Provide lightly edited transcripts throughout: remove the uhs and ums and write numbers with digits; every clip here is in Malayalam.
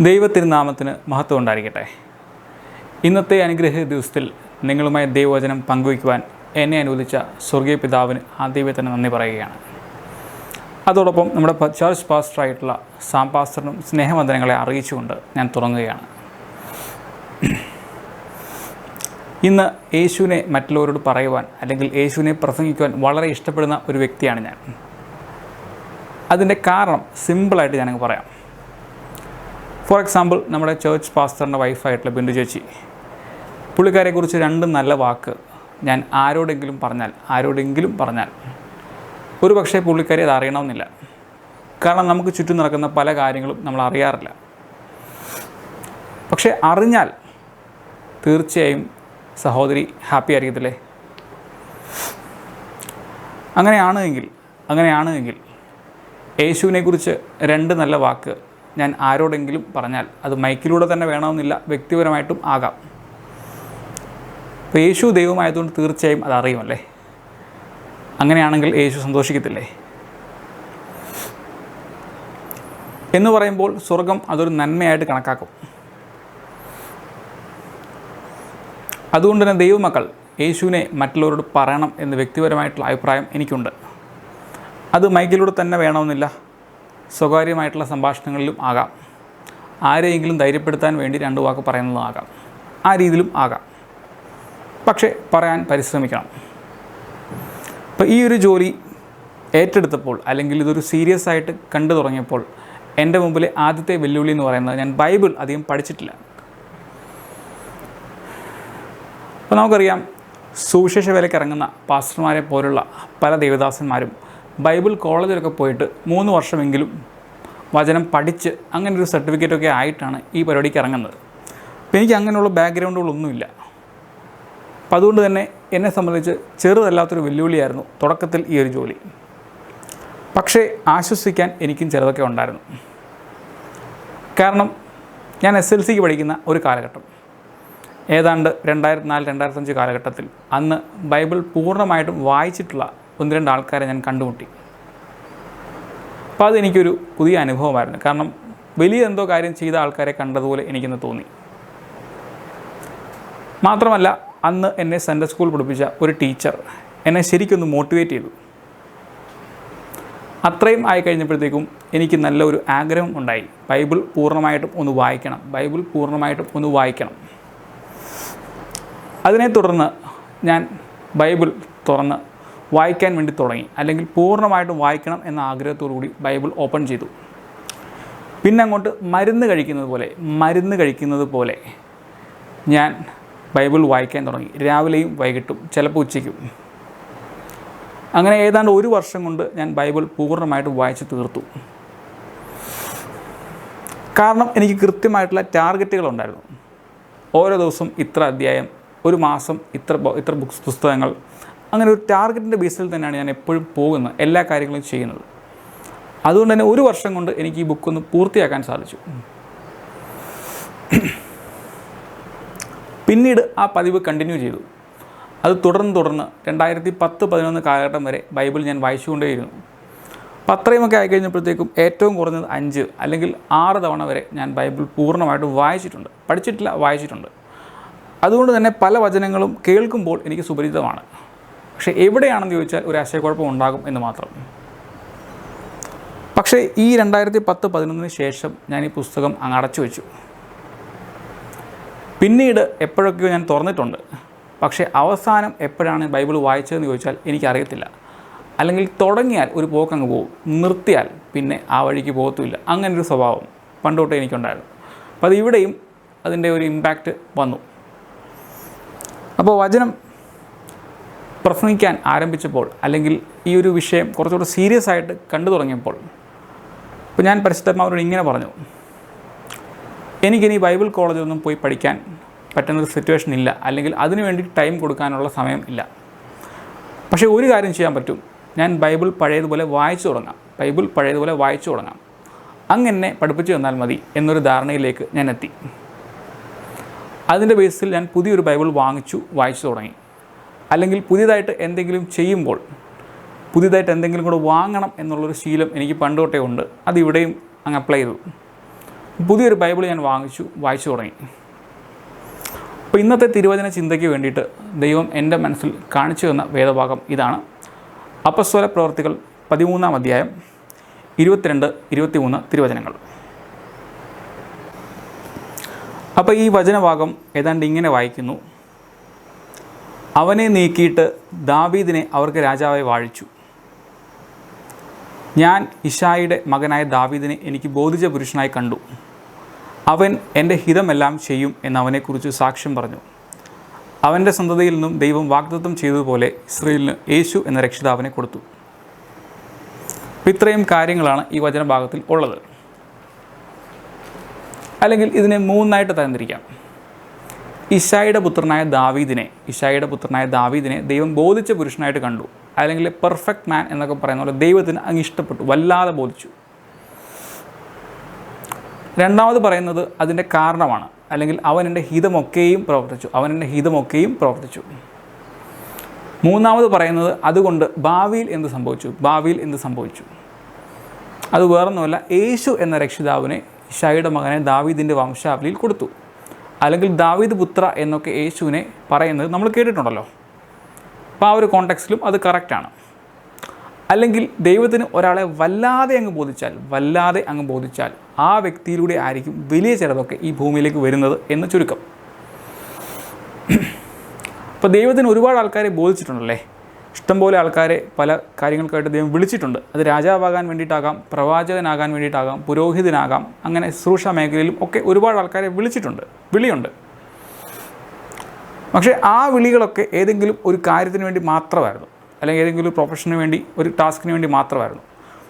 ദൈവത്തിരുനാമത്തിന് മഹത്വം ഉണ്ടായിരിക്കട്ടെ. ഇന്നത്തെ അനുഗ്രഹ ദിവസത്തിൽ നിങ്ങളുമായി ദൈവവചനം പങ്കുവയ്ക്കുവാൻ എന്നെ അനുവദിച്ച സ്വർഗീയ പിതാവിന് ആദ്യമേ തന്നെ നന്ദി പറയുകയാണ്. അതോടൊപ്പം നമ്മുടെ ചർച്ച് പാസ്റ്ററായിട്ടുള്ള സാം പാസ്റ്ററിനും സ്നേഹവന്ദനങ്ങളെ അറിയിച്ചുകൊണ്ട് ഞാൻ തുടങ്ങുകയാണ്. ഇന്ന് യേശുവിനെ മറ്റുള്ളവരോട് പറയുവാൻ അല്ലെങ്കിൽ യേശുവിനെ പ്രസംഗിക്കുവാൻ വളരെ ഇഷ്ടപ്പെടുന്ന ഒരു വ്യക്തിയാണ് ഞാൻ. അതിൻ്റെ കാരണം സിമ്പിളായിട്ട് ഞാനങ്ങ് പറയാം. ഫോർ എക്സാമ്പിൾ, നമ്മുടെ ചേർച്ച് പാസ്റ്ററിൻ്റെ വൈഫായിട്ടുള്ള ബിന്ദു ചേച്ചി, പുള്ളിക്കാരെക്കുറിച്ച് രണ്ട് നല്ല വാക്ക് ഞാൻ ആരോടെങ്കിലും പറഞ്ഞാൽ ഒരു പക്ഷേ പുള്ളിക്കാരി അത് അറിയണമെന്നില്ല. കാരണം നമുക്ക് ചുറ്റും നടക്കുന്ന പല കാര്യങ്ങളും നമ്മൾ അറിയാറില്ല. പക്ഷേ അറിഞ്ഞാൽ തീർച്ചയായും സഹോദരി ഹാപ്പി ആയിരിക്കത്തില്ലേ? അങ്ങനെയാണെങ്കിൽ യേശുവിനെക്കുറിച്ച് രണ്ട് നല്ല വാക്ക് ഞാൻ ആരോടെങ്കിലും പറഞ്ഞാൽ അത് മൈക്കിലൂടെ തന്നെ വേണമെന്നില്ല, വ്യക്തിപരമായിട്ടും ആകാം. അപ്പോൾ യേശു ദൈവമായതുകൊണ്ട് തീർച്ചയായും അത് അറിയുമല്ലേ? അങ്ങനെയാണെങ്കിൽ യേശു സന്തോഷിക്കത്തില്ലേ? എന്ന് പറയുമ്പോൾ സ്വർഗം അതൊരു നന്മയായിട്ട് കണക്കാക്കും. അതുകൊണ്ട് തന്നെ ദൈവമക്കൾ യേശുവിനെ മറ്റുള്ളവരോട് പറയണം എന്ന് വ്യക്തിപരമായിട്ടുള്ള അഭിപ്രായം എനിക്കുണ്ട്. അത് മൈക്കിലൂടെ തന്നെ വേണമെന്നില്ല, സ്വകാര്യമായിട്ടുള്ള സംഭാഷണങ്ങളിലും ആകാം, ആരെയെങ്കിലും ധൈര്യപ്പെടുത്താൻ വേണ്ടി രണ്ട് വാക്ക് പറയുന്നതും ആകാം, ആ രീതിയിലും ആകാം. പക്ഷേ പറയാൻ പരിശ്രമിക്കണം. അപ്പോൾ ഈ ഒരു ജോലി ഏറ്റെടുത്തപ്പോൾ അല്ലെങ്കിൽ ഇതൊരു സീരിയസ് ആയിട്ട് കണ്ടു തുടങ്ങിയപ്പോൾ എൻ്റെ മുമ്പിലെ ആദ്യത്തെ വെല്ലുവിളി എന്ന് പറയുന്നത്, ഞാൻ ബൈബിൾ അധികം പഠിച്ചിട്ടില്ല. അപ്പോൾ നമുക്കറിയാം, സുവിശേഷ വേലയ്ക്ക് ഇറങ്ങുന്ന പാസ്റ്റർമാരെ പോലുള്ള പല ദേവദാസന്മാരും ബൈബിൾ കോളേജിലൊക്കെ പോയിട്ട് 3 വർഷമെങ്കിലും വചനം പഠിച്ച് അങ്ങനെ ഒരു സർട്ടിഫിക്കറ്റൊക്കെ ആയിട്ടാണ് ഈ പരിപാടിക്ക് ഇറങ്ങുന്നത്. അപ്പോൾ എനിക്ക് അങ്ങനെയുള്ള ബാക്ക്ഗ്രൗണ്ടുകളൊന്നുമില്ല. അപ്പോൾ അതുകൊണ്ട് തന്നെ എന്നെ സംബന്ധിച്ച് ചെറുതല്ലാത്തൊരു വെല്ലുവിളിയായിരുന്നു തുടക്കത്തിൽ ഈ ഒരു ജോലി. പക്ഷേ ആശ്വസിക്കാൻ എനിക്കും ചിലതൊക്കെ ഉണ്ടായിരുന്നു. കാരണം ഞാൻ SLCക്ക് പഠിക്കുന്ന ഒരു കാലഘട്ടം, ഏതാണ്ട് 2004-2005 കാലഘട്ടത്തിൽ, അന്ന് ബൈബിൾ പൂർണ്ണമായിട്ടും വായിച്ചിട്ടുള്ള 1-2 ആൾക്കാരെ ഞാൻ കണ്ടുമുട്ടി. അപ്പോൾ അതെനിക്കൊരു പുതിയ അനുഭവമായിരുന്നു. കാരണം വലിയ എന്തോ കാര്യം ചെയ്ത ആൾക്കാരെ കണ്ടതുപോലെ എനിക്കിന്ന് തോന്നി. മാത്രമല്ല, അന്ന് എന്നെ സൺഡേ സ്കൂൾ പഠിപ്പിച്ച ഒരു ടീച്ചർ എന്നെ ശരിക്കൊന്ന് മോട്ടിവേറ്റ് ചെയ്തു. അത്രയും ആയി കഴിഞ്ഞപ്പോഴത്തേക്കും എനിക്ക് നല്ലൊരു ആഗ്രഹം ഉണ്ടായി, ബൈബിൾ പൂർണ്ണമായിട്ടും ഒന്ന് വായിക്കണം. അതിനെ തുടർന്ന് ഞാൻ ബൈബിൾ തുറന്ന് വായിക്കാൻ വേണ്ടി തുടങ്ങി, അല്ലെങ്കിൽ പൂർണ്ണമായിട്ടും വായിക്കണം എന്ന ആഗ്രഹത്തോടു കൂടി ബൈബിൾ ഓപ്പൺ ചെയ്തു. പിന്നെ അങ്ങോട്ട് മരുന്ന് കഴിക്കുന്നത് പോലെ ഞാൻ ബൈബിൾ വായിക്കാൻ തുടങ്ങി, രാവിലെയും വൈകിട്ടും, ചിലപ്പോൾ ഉച്ചയ്ക്കും. അങ്ങനെ ഏതാണ്ട് 1 വർഷം കൊണ്ട് ഞാൻ ബൈബിൾ പൂർണ്ണമായിട്ടും വായിച്ച് തീർത്തു. കാരണം എനിക്ക് കൃത്യമായിട്ടുള്ള ടാർഗറ്റുകളുണ്ടായിരുന്നു. ഓരോ ദിവസം ഇത്ര അധ്യായം, ഒരു മാസം ഇത്ര പുസ്തകങ്ങൾ, അങ്ങനെ ഒരു ടാർഗറ്റിൻ്റെ ബേസിൽ തന്നെയാണ് ഞാൻ എപ്പോഴും പോകുന്നത്, എല്ലാ കാര്യങ്ങളും ചെയ്യുന്നത്. അതുകൊണ്ട് തന്നെ 1 വർഷം കൊണ്ട് എനിക്ക് ഈ ബുക്കൊന്ന് പൂർത്തിയാക്കാൻ സാധിച്ചു. പിന്നീട് ആ പതിവ് കണ്ടിന്യൂ ചെയ്തു. അത് തുടർന്ന് 2010-11 കാലഘട്ടം വരെ ബൈബിൾ ഞാൻ വായിച്ചുകൊണ്ടേയിരുന്നു. അപ്പോൾ അത്രയുമൊക്കെ ആയിക്കഴിഞ്ഞപ്പോഴത്തേക്കും ഏറ്റവും കുറഞ്ഞത് 5 അല്ലെങ്കിൽ 6 തവണ വരെ ഞാൻ ബൈബിൾ പൂർണ്ണമായിട്ടും വായിച്ചിട്ടുണ്ട്. പഠിച്ചിട്ടില്ല, വായിച്ചിട്ടുണ്ട്. അതുകൊണ്ട് തന്നെ പല വചനങ്ങളും കേൾക്കുമ്പോൾ എനിക്ക് സുപരിചിതമാണ്. പക്ഷേ എവിടെയാണെന്ന് ചോദിച്ചാൽ ഒരു ആശയക്കുഴപ്പം ഉണ്ടാകും എന്ന് മാത്രം. പക്ഷേ ഈ 2010-11 ശേഷം ഞാൻ ഈ പുസ്തകം അങ്ങ് അടച്ചു വെച്ചു. പിന്നീട് എപ്പോഴൊക്കെയോ ഞാൻ തുറന്നിട്ടുണ്ട്. പക്ഷേ അവസാനം എപ്പോഴാണ് ബൈബിൾ വായിച്ചതെന്ന് ചോദിച്ചാൽ എനിക്കറിയത്തില്ല. അല്ലെങ്കിൽ തുടങ്ങിയാൽ ഒരു പോക്കങ്ങ് പോകും, നിർത്തിയാൽ പിന്നെ ആ വഴിക്ക് പോകത്തുമില്ല. അങ്ങനൊരു സ്വഭാവം പണ്ടോട്ടേ എനിക്കുണ്ടായിരുന്നു. അപ്പോൾ അത് ഇവിടെയും അതിൻ്റെ ഒരു ഇമ്പാക്റ്റ് വന്നു. അപ്പോൾ വചനം പ്രസംഗിക്കാൻ ആരംഭിച്ചപ്പോൾ, അല്ലെങ്കിൽ ഈ ഒരു വിഷയം കുറച്ചുകൂടെ സീരിയസ് ആയിട്ട് കണ്ടു തുടങ്ങിയപ്പോൾ, അപ്പോൾ ഞാൻ പരിശുദ്ധാത്മാവിനോട് ഇങ്ങനെ പറഞ്ഞു, എനിക്കിനി ബൈബിൾ കോളേജിലൊന്നും പോയി പഠിക്കാൻ പറ്റുന്നൊരു സിറ്റുവേഷൻ ഇല്ല, അല്ലെങ്കിൽ അതിനു വേണ്ടി ടൈം കൊടുക്കാനുള്ള സമയം ഇല്ല. പക്ഷേ ഒരു കാര്യം ചെയ്യാൻ പറ്റും, ഞാൻ ബൈബിൾ പഴയതുപോലെ വായിച്ചു തുടങ്ങാം, അങ്ങനെ പഠിപ്പിച്ചു തന്നാൽ മതി എന്നൊരു ധാരണയിലേക്ക് ഞാൻ എത്തി. അതിൻ്റെ ബേസിൽ ഞാൻ പുതിയൊരു ബൈബിൾ വായിച്ചു തുടങ്ങി. അല്ലെങ്കിൽ പുതിയതായിട്ട് എന്തെങ്കിലും ചെയ്യുമ്പോൾ പുതിയതായിട്ട് എന്തെങ്കിലും കൂടെ വാങ്ങണം എന്നുള്ളൊരു ശീലം എനിക്ക് പണ്ട് തൊട്ടേ ഉണ്ട്. അതിവിടെയും അങ്ങ് അപ്ലൈ ചെയ്തു. പുതിയൊരു ബൈബിൾ ഞാൻ വായിച്ചു തുടങ്ങി. അപ്പോൾ ഇന്നത്തെ തിരുവചന ചിന്തയ്ക്ക് വേണ്ടിയിട്ട് ദൈവം എൻ്റെ മനസ്സിൽ കാണിച്ചു തന്ന വേദഭാഗം ഇതാണ്. അപ്പസ്തോല പ്രവർത്തികൾ 13-ാം അധ്യായം 22-23 തിരുവചനങ്ങൾ. അപ്പോൾ ഈ വചനഭാഗം ഏതാണ്ട് ഇങ്ങനെ വായിക്കുന്നു: അവനെ നീക്കിയിട്ട് ദാവീദിനെ അവർക്ക് രാജാവായി വാഴിച്ചു. ഞാൻ ഇശായിയുടെ മകനായ ദാവീദിനെ എനിക്ക് ബോധിച്ച പുരുഷനായി കണ്ടു. അവൻ എൻ്റെ ഹിതമെല്ലാം ചെയ്യും എന്നവനെക്കുറിച്ച് സാക്ഷ്യം പറഞ്ഞു. അവൻ്റെ സന്തതിയിൽ നിന്നും ദൈവം വാഗ്ദത്തം ചെയ്തതുപോലെ ഇസ്രായേലിന് യേശു എന്ന രക്ഷിതാവിനെ കൊടുത്തു. ഇത്രയും കാര്യങ്ങളാണ് ഈ വചനഭാഗത്തിൽ ഉള്ളത്. അല്ലെങ്കിൽ ഇതിനെ മൂന്നായിട്ട് തരംതിരിക്കാം. ഇശായിയുടെ പുത്രനായ ദാവീദിനെ ദൈവം ബോധിച്ച പുരുഷനായിട്ട് കണ്ടു. അല്ലെങ്കിൽ പെർഫെക്റ്റ് മാൻ എന്നൊക്കെ പറയുന്ന പോലെ ദൈവത്തിന് അങ്ങ് ഇഷ്ടപ്പെട്ടു, വല്ലാതെ ബോധിച്ചു. രണ്ടാമത് പറയുന്നത് അതിൻ്റെ കാരണമാണ്. അല്ലെങ്കിൽ അവൻ എൻ്റെ ഹിതമൊക്കെയും പ്രവർത്തിച്ചു. മൂന്നാമത് പറയുന്നത് അതുകൊണ്ട് ഭാവിയിൽ എന്ത് സംഭവിച്ചു. അത് വേറൊന്നുമല്ല, യേശു എന്ന രക്ഷിതാവിനെ ഇശായിയുടെ മകനെ ദാവീദിൻ്റെ വംശാവലിയിൽ കൊടുത്തു. അല്ലെങ്കിൽ ദാവീദ് പുത്ര എന്നൊക്കെ യേശുവിനെ പറയുന്നത് നമ്മൾ കേട്ടിട്ടുണ്ടല്ലോ. അപ്പോൾ ആ ഒരു കോണ്ടെക്സ്റ്റിലും അത് കറക്റ്റാണ്. അല്ലെങ്കിൽ ദൈവത്തിന് ഒരാളെ വല്ലാതെ അങ്ങ് ബോധിച്ചാൽ ആ വ്യക്തിയിലൂടെ ആയിരിക്കും വലിയ ചിലതൊക്കെ ഈ ഭൂമിയിലേക്ക് വരുന്നത് എന്ന് ചുരുക്കം. അപ്പോൾ ദൈവത്തിന് ഒരുപാട് ആൾക്കാരെ ബോധിച്ചിട്ടുണ്ടല്ലേ. ഇഷ്ടംപോലെ ആൾക്കാരെ പല കാര്യങ്ങൾക്കായിട്ട് ദൈവം വിളിച്ചിട്ടുണ്ട്. അത് രാജാവാകാൻ വേണ്ടിയിട്ടാകാം, പ്രവാചകനാകാൻ വേണ്ടിയിട്ടാകാം, പുരോഹിതനാകാം, അങ്ങനെ ശുശ്രൂഷ മേഖലയിലും ഒക്കെ ഒരുപാട് ആൾക്കാരെ വിളിയുണ്ട്. പക്ഷേ ആ വിളികളൊക്കെ ഏതെങ്കിലും ഒരു കാര്യത്തിന് വേണ്ടി മാത്രമായിരുന്നു, അല്ലെങ്കിൽ ഏതെങ്കിലും ഒരു പ്രൊഫഷന് വേണ്ടി, ഒരു ടാസ്കിന് വേണ്ടി മാത്രമായിരുന്നു.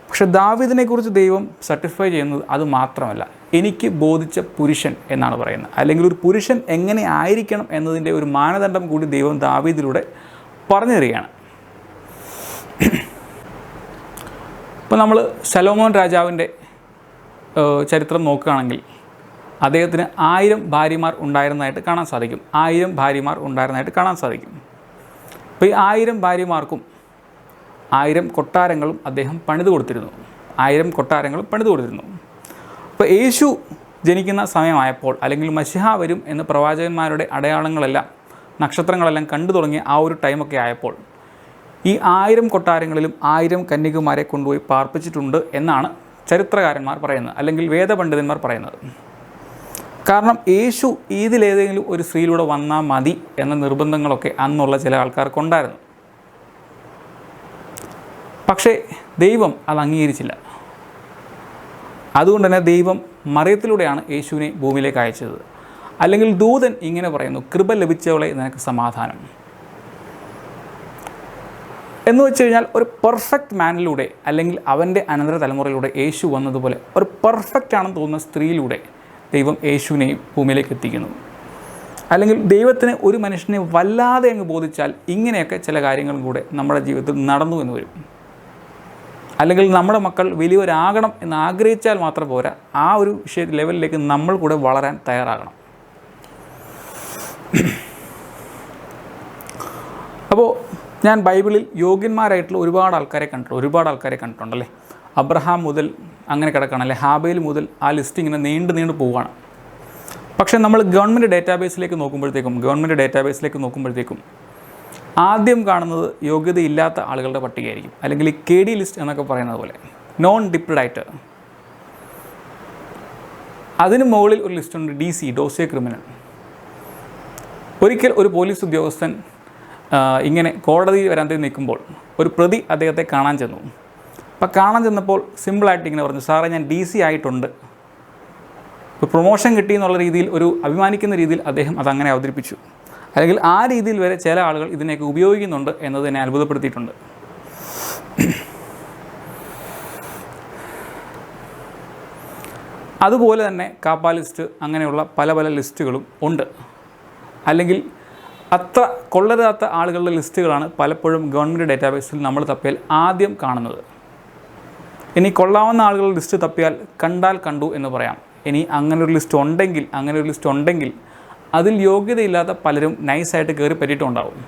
പക്ഷേ ദാവീദിനെക്കുറിച്ച് ദൈവം സർട്ടിഫൈ ചെയ്യുന്നത് അത് മാത്രമല്ല, എനിക്ക് ബോധിച്ച പുരുഷൻ എന്നാണ് പറയുന്നത്. അല്ലെങ്കിൽ ഒരു പുരുഷൻ എങ്ങനെ ആയിരിക്കണം എന്നതിൻ്റെ ഒരു മാനദണ്ഡം കൂടി ദൈവം ദാവീദിലൂടെ പറഞ്ഞു തരികയാണ്. ഇപ്പോൾ നമ്മൾ ശലോമോൻ രാജാവിൻ്റെ ചരിത്രം നോക്കുകയാണെങ്കിൽ അദ്ദേഹത്തിന് 1000 ഭാര്യമാർ ഉണ്ടായിരുന്നതായിട്ട് കാണാൻ സാധിക്കും. അപ്പോൾ ഈ 1000 ഭാര്യമാർക്കും 1000 കൊട്ടാരങ്ങളും അദ്ദേഹം പണിതു കൊടുത്തിരുന്നു. അപ്പോൾ യേശു ജനിക്കുന്ന സമയമായപ്പോൾ, അല്ലെങ്കിൽ മശിഹ വരും എന്ന് പ്രവാചകന്മാരുടെ അടയാളങ്ങളെല്ലാം, നക്ഷത്രങ്ങളെല്ലാം കണ്ടു തുടങ്ങിയ ആ ഒരു ടൈമൊക്കെ ആയപ്പോൾ ഈ 1000 കൊട്ടാരങ്ങളിലും 1000 കന്യകമാരെ കൊണ്ടുപോയി പാർപ്പിച്ചിട്ടുണ്ട് എന്നാണ് ചരിത്രകാരന്മാർ പറയുന്നത്, അല്ലെങ്കിൽ വേദപണ്ഡിതന്മാർ പറയുന്നത്. കാരണം യേശു ഇതിലേതെങ്കിലും ഒരു സ്ത്രീയിലൂടെ വന്നാൽ മതി എന്ന നിർബന്ധങ്ങളൊക്കെ അന്നുള്ള ചില ആൾക്കാർക്കുണ്ടായിരുന്നു. പക്ഷേ ദൈവം അത് അംഗീകരിച്ചില്ല. അതുകൊണ്ട് തന്നെ ദൈവം മറിയത്തിലൂടെയാണ് യേശുവിനെ ഭൂമിയിലേക്ക് അയച്ചത്. അല്ലെങ്കിൽ ദൂതൻ ഇങ്ങനെ പറയുന്നു: കൃപ ലഭിച്ചവളെ നിനക്ക് സമാധാനം. എന്ന് വെച്ച് കഴിഞ്ഞാൽ ഒരു പെർഫെക്റ്റ് മാനിലൂടെ, അല്ലെങ്കിൽ അവൻ്റെ അനന്തര തലമുറയിലൂടെ യേശു വന്നതുപോലെ ഒരു പെർഫെക്റ്റ് ആണെന്ന് തോന്നുന്ന സ്ത്രീയിലൂടെ ദൈവം യേശുവിനെയും ഭൂമിയിലേക്ക് എത്തിക്കുന്നു. അല്ലെങ്കിൽ ദൈവത്തിന് ഒരു മനുഷ്യനെ വല്ലാതെ അങ്ങ് ബോധിച്ചാൽ ഇങ്ങനെയൊക്കെ ചില കാര്യങ്ങളും കൂടെ നമ്മുടെ ജീവിതത്തിൽ നടന്നു എന്ന് വരും. അല്ലെങ്കിൽ നമ്മുടെ മക്കൾ വലിയവരാകണം എന്ന് ആഗ്രഹിച്ചാൽ മാത്രം പോരാ, ആ ഒരു ലെവലിലേക്ക് നമ്മൾ കൂടെ വളരാൻ തയ്യാറാകണം. അപ്പോൾ ഞാൻ ബൈബിളിൽ യോഗ്യന്മാരായിട്ടുള്ള ഒരുപാട് ആൾക്കാരെ കണ്ടിട്ടുണ്ടല്ലേ. അബ്രഹാം മുതൽ അങ്ങനെ കിടക്കുകയാണല്ലേ, ഹാബേൽ മുതൽ ആ ലിസ്റ്റ് ഇങ്ങനെ നീണ്ടു പോവുകയാണ്. പക്ഷേ നമ്മൾ ഗവൺമെൻറ് ഡേറ്റാബേസിലേക്ക് നോക്കുമ്പോഴത്തേക്കും ആദ്യം കാണുന്നത് യോഗ്യതയില്ലാത്ത ആളുകളുടെ പട്ടികയായിരിക്കും. അല്ലെങ്കിൽ ഈ KD ലിസ്റ്റ് എന്നൊക്കെ പറയുന്നത് പോലെ, നോൺ ഡിപ്റ്റഡ് ആയിട്ട്. അതിന് മുകളിൽ ഒരു ലിസ്റ്റുണ്ട്, DC, ഡോസിയെ ക്രിമിനൽ. ഒരിക്കൽ ഒരു പോലീസ് ഉദ്യോഗസ്ഥൻ ഇങ്ങനെ കോടതി വരാന്തയിൽ നിൽക്കുമ്പോൾ ഒരു പ്രതി അദ്ദേഹത്തെ കാണാൻ ചെന്നു. അപ്പോൾ കാണാൻ ചെന്നപ്പോൾ സിമ്പിളായിട്ട് ഇങ്ങനെ പറഞ്ഞു: സാറേ, ഞാൻ DC ആയിട്ടുണ്ട്. ഒരു പ്രൊമോഷൻ കിട്ടി എന്നുള്ള രീതിയിൽ, ഒരു അഭിമാനിക്കുന്ന രീതിയിൽ അദ്ദേഹം അതങ്ങനെ അവതരിപ്പിച്ചു. അല്ലെങ്കിൽ ആ രീതിയിൽ വരെ ചില ആളുകൾ ഇതിനെയൊക്കെ ഉപയോഗിക്കുന്നുണ്ട് എന്നത് എന്നെ അത്ഭുതപ്പെടുത്തിയിട്ടുണ്ട്. അതുപോലെ തന്നെ കാപ്പ ലിസ്റ്റ്, അങ്ങനെയുള്ള പല ലിസ്റ്റുകളും ഉണ്ട്. അല്ലെങ്കിൽ അത്ര കൊള്ളരുതാത്ത ആളുകളുടെ ലിസ്റ്റുകളാണ് പലപ്പോഴും ഗവൺമെൻറ് ഡേറ്റാബേസിൽ നമ്മൾ തപ്പിയാൽ ആദ്യം കാണുന്നത്. ഇനി കൊള്ളാവുന്ന ആളുകളുടെ ലിസ്റ്റ് തപ്പിയാൽ കണ്ടാൽ കണ്ടു എന്ന് പറയാം. ഇനി അങ്ങനൊരു ലിസ്റ്റ് ഉണ്ടെങ്കിൽ അതിൽ യോഗ്യതയില്ലാത്ത പലരും നൈസായിട്ട് കയറി പറ്റിയിട്ടുണ്ടാവും.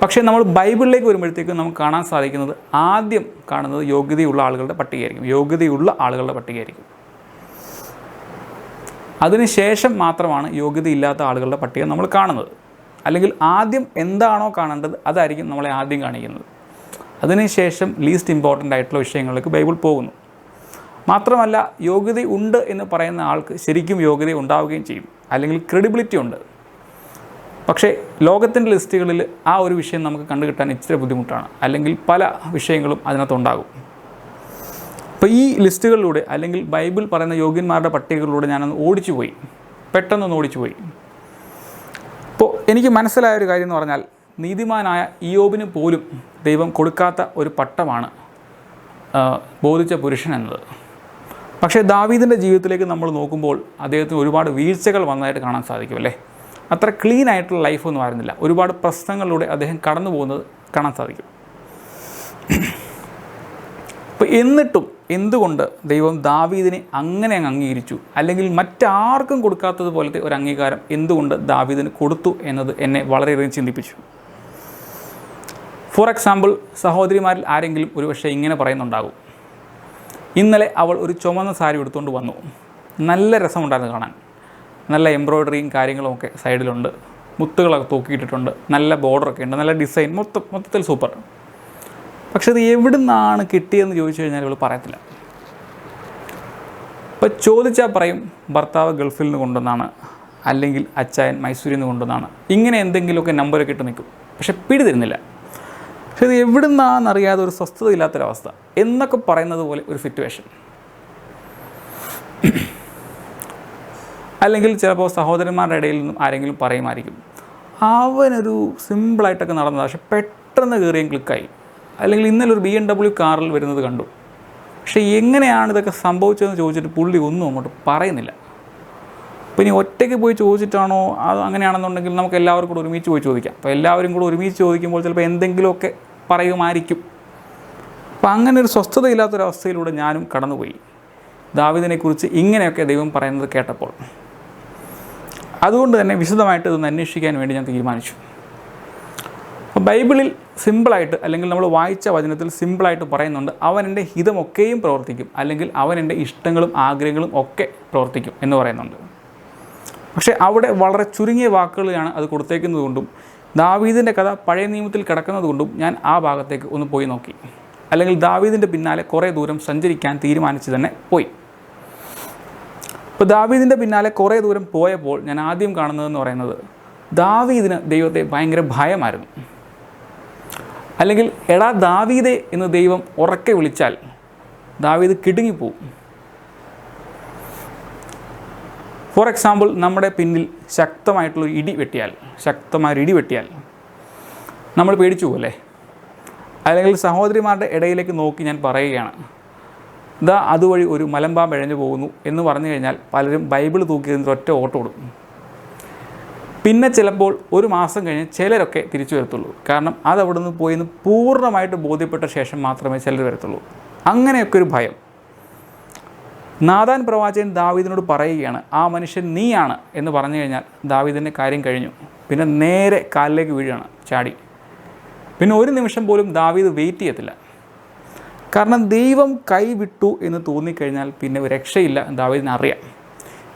പക്ഷേ നമ്മൾ ബൈബിളിലേക്ക് വരുമ്പോഴത്തേക്കും നമുക്ക് കാണാൻ സാധിക്കുന്നത്, ആദ്യം കാണുന്നത് യോഗ്യതയുള്ള ആളുകളുടെ പട്ടികയായിരിക്കും. യോഗ്യതയുള്ള ആളുകളുടെ പട്ടികയായിരിക്കും. അതിനുശേഷം മാത്രമാണ് യോഗ്യതയില്ലാത്ത ആളുകളുടെ പട്ടിക നമ്മൾ കാണുന്നത്. അല്ലെങ്കിൽ ആദ്യം എന്താണോ കാണേണ്ടത് അതായിരിക്കും നമ്മളെ ആദ്യം കാണിക്കുന്നത്. അതിനുശേഷം ലീസ്റ്റ് ഇമ്പോർട്ടൻ്റ് ആയിട്ടുള്ള വിഷയങ്ങളിലേക്ക് ബൈബിൾ പോകുന്നു. മാത്രമല്ല, യോഗ്യത ഉണ്ട് എന്ന് പറയുന്ന ആൾക്ക് ശരിക്കും യോഗ്യത ഉണ്ടാവുകയും ചെയ്യും, അല്ലെങ്കിൽ ക്രെഡിബിലിറ്റി ഉണ്ട്. പക്ഷേ ലോകത്തിൻ്റെ ലിസ്റ്റുകളിൽ ആ ഒരു വിഷയം നമുക്ക് കണ്ടുകിട്ടാൻ ഇച്ചിരി ബുദ്ധിമുട്ടാണ്, അല്ലെങ്കിൽ പല വിഷയങ്ങളും അതിനകത്തുണ്ടാകും. അപ്പോൾ ഈ ലിസ്റ്റുകളിലൂടെ, അല്ലെങ്കിൽ ബൈബിൾ പറയുന്ന യോഗ്യന്മാരുടെ പട്ടികകളിലൂടെ ഞാനൊന്ന് ഓടിച്ചുപോയി, പെട്ടെന്നൊന്ന് ഓടിച്ചുപോയി. അപ്പോൾ എനിക്ക് മനസ്സിലായൊരു കാര്യം എന്ന് പറഞ്ഞാൽ, നീതിമാനായ ഇയ്യോബിന് പോലും ദൈവം കൊടുക്കാത്ത ഒരു പട്ടമാണ് ബോധിച്ച പുരുഷൻ എന്നത്. പക്ഷേ ദാവീദിൻ്റെ ജീവിതത്തിലേക്ക് നമ്മൾ നോക്കുമ്പോൾ അദ്ദേഹത്തിന് ഒരുപാട് വീഴ്ചകൾ വന്നതായിട്ട് കാണാൻ സാധിക്കും അല്ലേ. അത്ര ക്ലീൻ ആയിട്ടുള്ള ലൈഫൊന്നും ആയിരുന്നില്ല. ഒരുപാട് പ്രശ്നങ്ങളിലൂടെ അദ്ദേഹം കടന്നു പോകുന്നത് കാണാൻ സാധിക്കും. അപ്പോൾ എന്നിട്ടും എന്തുകൊണ്ട് ദൈവം ദാവീദിനെ അങ്ങനെ അങ്ങ് അംഗീകരിച്ചു, അല്ലെങ്കിൽ മറ്റാർക്കും കൊടുക്കാത്തതുപോലത്തെ ഒരു അംഗീകാരം എന്തുകൊണ്ട് ദാവീദിന് കൊടുത്തു എന്നത് എന്നെ വളരെയധികം ചിന്തിപ്പിച്ചു. ഫോർ എക്സാമ്പിൾ, സഹോദരിമാരിൽ ആരെങ്കിലും ഒരുപക്ഷെ ഇങ്ങനെ പറയുന്നുണ്ടാകും, ഇന്നലെ അവൾ ഒരു ചുമന്ന സാരി എടുത്തുകൊണ്ട് വന്നു, നല്ല രസമുണ്ടായിരുന്നു കാണാൻ, നല്ല എംബ്രോയ്ഡറിയും കാര്യങ്ങളും ഒക്കെ സൈഡിലുണ്ട്, മുത്തുകളൊക്കെ തൂക്കിയിട്ടിട്ടുണ്ട്, നല്ല ബോർഡറൊക്കെ ഉണ്ട്, നല്ല ഡിസൈൻ, മൊത്തത്തിൽ സൂപ്പർ. പക്ഷെ അത് എവിടെ നിന്നാണ് കിട്ടിയതെന്ന് ചോദിച്ചു കഴിഞ്ഞാൽ ഇവൾ പറയത്തില്ല. ഇപ്പോൾ ചോദിച്ചാൽ പറയും ഭർത്താവ് ഗൾഫിൽ നിന്ന് കൊണ്ടുവന്നാണ്, അല്ലെങ്കിൽ അച്ചായൻ മൈസൂരിൽ നിന്ന് കൊണ്ടുവന്നാണ്, ഇങ്ങനെ എന്തെങ്കിലുമൊക്കെ നമ്പരൊക്കെ ഇട്ട് നിൽക്കും. പക്ഷെ പിടി തരുന്നില്ല. പക്ഷെ ഇത് എവിടെ നിന്നാണെന്നറിയാതെ ഒരു സ്വസ്ഥതയില്ലാത്തൊരവസ്ഥ എന്നൊക്കെ പറയുന്നത് പോലെ ഒരു സിറ്റുവേഷൻ. അല്ലെങ്കിൽ ചിലപ്പോൾ സഹോദരന്മാരുടെ ഇടയിൽ നിന്നും ആരെങ്കിലും പറയുമായിരിക്കും, അവനൊരു സിമ്പിളായിട്ടൊക്കെ നടന്നത്, പക്ഷെ പെട്ടെന്ന് കയറിയും ക്ലിക്കായി, അല്ലെങ്കിൽ ഇന്നലെ ഒരു BMW കാറിൽ വരുന്നത് കണ്ടു. പക്ഷേ എങ്ങനെയാണ് ഇതൊക്കെ സംഭവിച്ചതെന്ന് ചോദിച്ചിട്ട് പുള്ളി ഒന്നും അങ്ങോട്ട് പറയുന്നില്ല. അപ്പോൾ ഇനി ഒറ്റയ്ക്ക് പോയി ചോദിച്ചിട്ടാണോ അത് അങ്ങനെയാണെന്നുണ്ടെങ്കിൽ നമുക്ക് എല്ലാവർക്കും കൂടെ ഒരുമിച്ച് പോയി ചോദിക്കാം. അപ്പോൾ എല്ലാവരും കൂടെ ഒരുമിച്ച് ചോദിക്കുമ്പോൾ ചിലപ്പോൾ എന്തെങ്കിലുമൊക്കെ പറയുമായിരിക്കും. അപ്പോൾ അങ്ങനെ ഒരു സ്വസ്ഥതയില്ലാത്തൊരവസ്ഥയിലൂടെ ഞാനും കടന്നുപോയി ദാവീദിനെക്കുറിച്ച് ഇങ്ങനെയൊക്കെ ദൈവം പറയുന്നത് കേട്ടപ്പോൾ. അതുകൊണ്ട് തന്നെ വിശദമായിട്ട് ഇതൊന്ന് അന്വേഷിക്കാൻ വേണ്ടി ഞാൻ തീരുമാനിച്ചു. അപ്പോൾ ബൈബിളിൽ സിമ്പിളായിട്ട്, അല്ലെങ്കിൽ നമ്മൾ വായിച്ച വചനത്തിൽ സിമ്പിളായിട്ട് പറയുന്നുണ്ട്, അവൻ എൻ്റെ ഹിതമൊക്കെയും പ്രവർത്തിക്കും, അല്ലെങ്കിൽ അവൻ എൻ്റെ ഇഷ്ടങ്ങളും ആഗ്രഹങ്ങളും ഒക്കെ പ്രവർത്തിക്കും എന്ന് പറയുന്നുണ്ട്. പക്ഷേ അവിടെ വളരെ ചുരുങ്ങിയ വാക്കുകളിലാണ് അത് കൊടുത്തേക്കുന്നത് കൊണ്ടും ദാവീദിൻ്റെ കഥ പഴയ നിയമത്തിൽ കിടക്കുന്നത് കൊണ്ടും ഞാൻ ആ ഭാഗത്തേക്ക് ഒന്ന് പോയി നോക്കി. അല്ലെങ്കിൽ ദാവീദിൻ്റെ പിന്നാലെ കുറേ ദൂരം സഞ്ചരിക്കാൻ തീരുമാനിച്ച് തന്നെ പോയി. ഇപ്പോൾ ദാവീദിൻ്റെ പിന്നാലെ കുറേ ദൂരം പോയപ്പോൾ ഞാൻ ആദ്യം കാണുന്നതെന്ന് പറയുന്നത്, ദാവീദിന് ദൈവത്തെ ഭയങ്കര ഭയമായിരുന്നു. അല്ലെങ്കിൽ എടാ ദാവീദേ എന്ന് ദൈവം ഉറക്കെ വിളിച്ചാൽ ദാവീദ് കിടുങ്ങിപ്പോവും. ഫോർ എക്സാമ്പിൾ, നമ്മുടെ പിന്നിൽ ശക്തമായിട്ടുള്ളൊരു ഇടി വെട്ടിയാൽ നമ്മൾ പേടിച്ചു പോകല്ലേ. അല്ലെങ്കിൽ സഹോദരിമാരുടെ ഇടയിലേക്ക് നോക്കി ഞാൻ പറയുകയാണ്, ഇതാ അതുവഴി ഒരു മലമ്പാമ്പ് ഇഴഞ്ഞു പോകുന്നു എന്ന് പറഞ്ഞു കഴിഞ്ഞാൽ പലരും ബൈബിൾ തൂക്കിയതിന് ഒറ്റ ഓട്ടം ഓടും. പിന്നെ ചിലപ്പോൾ ഒരു മാസം കഴിഞ്ഞ് ചിലരൊക്കെ തിരിച്ചു വരത്തുള്ളൂ. കാരണം അതവിടെ നിന്ന് പോയിന്ന് പൂർണ്ണമായിട്ട് ബോധ്യപ്പെട്ട ശേഷം മാത്രമേ ചിലർ വരത്തുള്ളൂ. അങ്ങനെയൊക്കെ ഒരു ഭയം. നാഥാൻ പ്രവാചകൻ ദാവീദിനോട് പറയുകയാണ്, ആ മനുഷ്യൻ നീയാണ് എന്ന് പറഞ്ഞു കഴിഞ്ഞാൽ ദാവീദിൻ്റെ കാര്യം കഴിഞ്ഞു. പിന്നെ നേരെ കാലിലേക്ക് വീഴുകയാണ് ചാടി. പിന്നെ ഒരു നിമിഷം പോലും ദാവീദ് വെയിറ്റ് ചെയ്യത്തില്ല. കാരണം ദൈവം കൈവിട്ടു എന്ന് തോന്നിക്കഴിഞ്ഞാൽ പിന്നെ ഒരു രക്ഷയില്ല, ദാവീദിന് അറിയാം.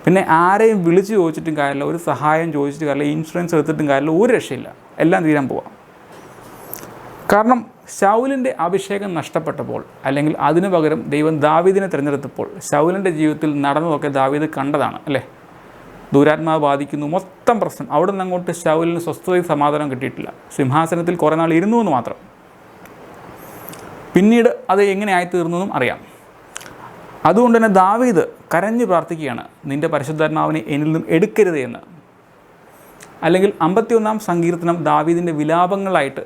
പിന്നെ ആരെയും വിളിച്ച് ചോദിച്ചിട്ടും കാര്യമില്ല, ഒരു സഹായം ചോദിച്ചിട്ട് കാര്യമില്ല, ഇൻഷുറൻസ് എടുത്തിട്ടും കാര്യമില്ല, ഒരു രക്ഷയില്ല, എല്ലാം തീരാൻ പോവാം. കാരണം ശൗലിൻ്റെ അഭിഷേകം നഷ്ടപ്പെട്ടപ്പോൾ, അല്ലെങ്കിൽ അതിനു പകരം ദൈവം ദാവീദിനെ തിരഞ്ഞെടുത്തപ്പോൾ ശൗലിൻ്റെ ജീവിതത്തിൽ നടന്നതൊക്കെ ദാവീദ് കണ്ടതാണ് അല്ലേ. ദുരാത്മാവ് ബാധിക്കുന്നു, മൊത്തം പ്രശ്നം. അവിടെ നിന്ന് അങ്ങോട്ട് ശൗലിന് സ്വസ്ഥതയും സമാധാനം കിട്ടിയിട്ടില്ല. സിംഹാസനത്തിൽ കുറേ നാൾ ഇരുന്നു എന്ന് മാത്രം. പിന്നീട് അത് എങ്ങനെ ആയിത്തീർന്നതെന്നും അറിയാം. അതുകൊണ്ട് തന്നെ ദാവീദ് കരഞ്ഞു പ്രാർത്ഥിക്കുകയാണ്, നിൻ്റെ പരിശുദ്ധാത്മാവിനെ എന്നിൽ നിന്നും എടുക്കരുത് എന്ന്. അല്ലെങ്കിൽ 51-ാം സങ്കീർത്തനം ദാവീദിൻ്റെ വിലാപങ്ങളായിട്ട്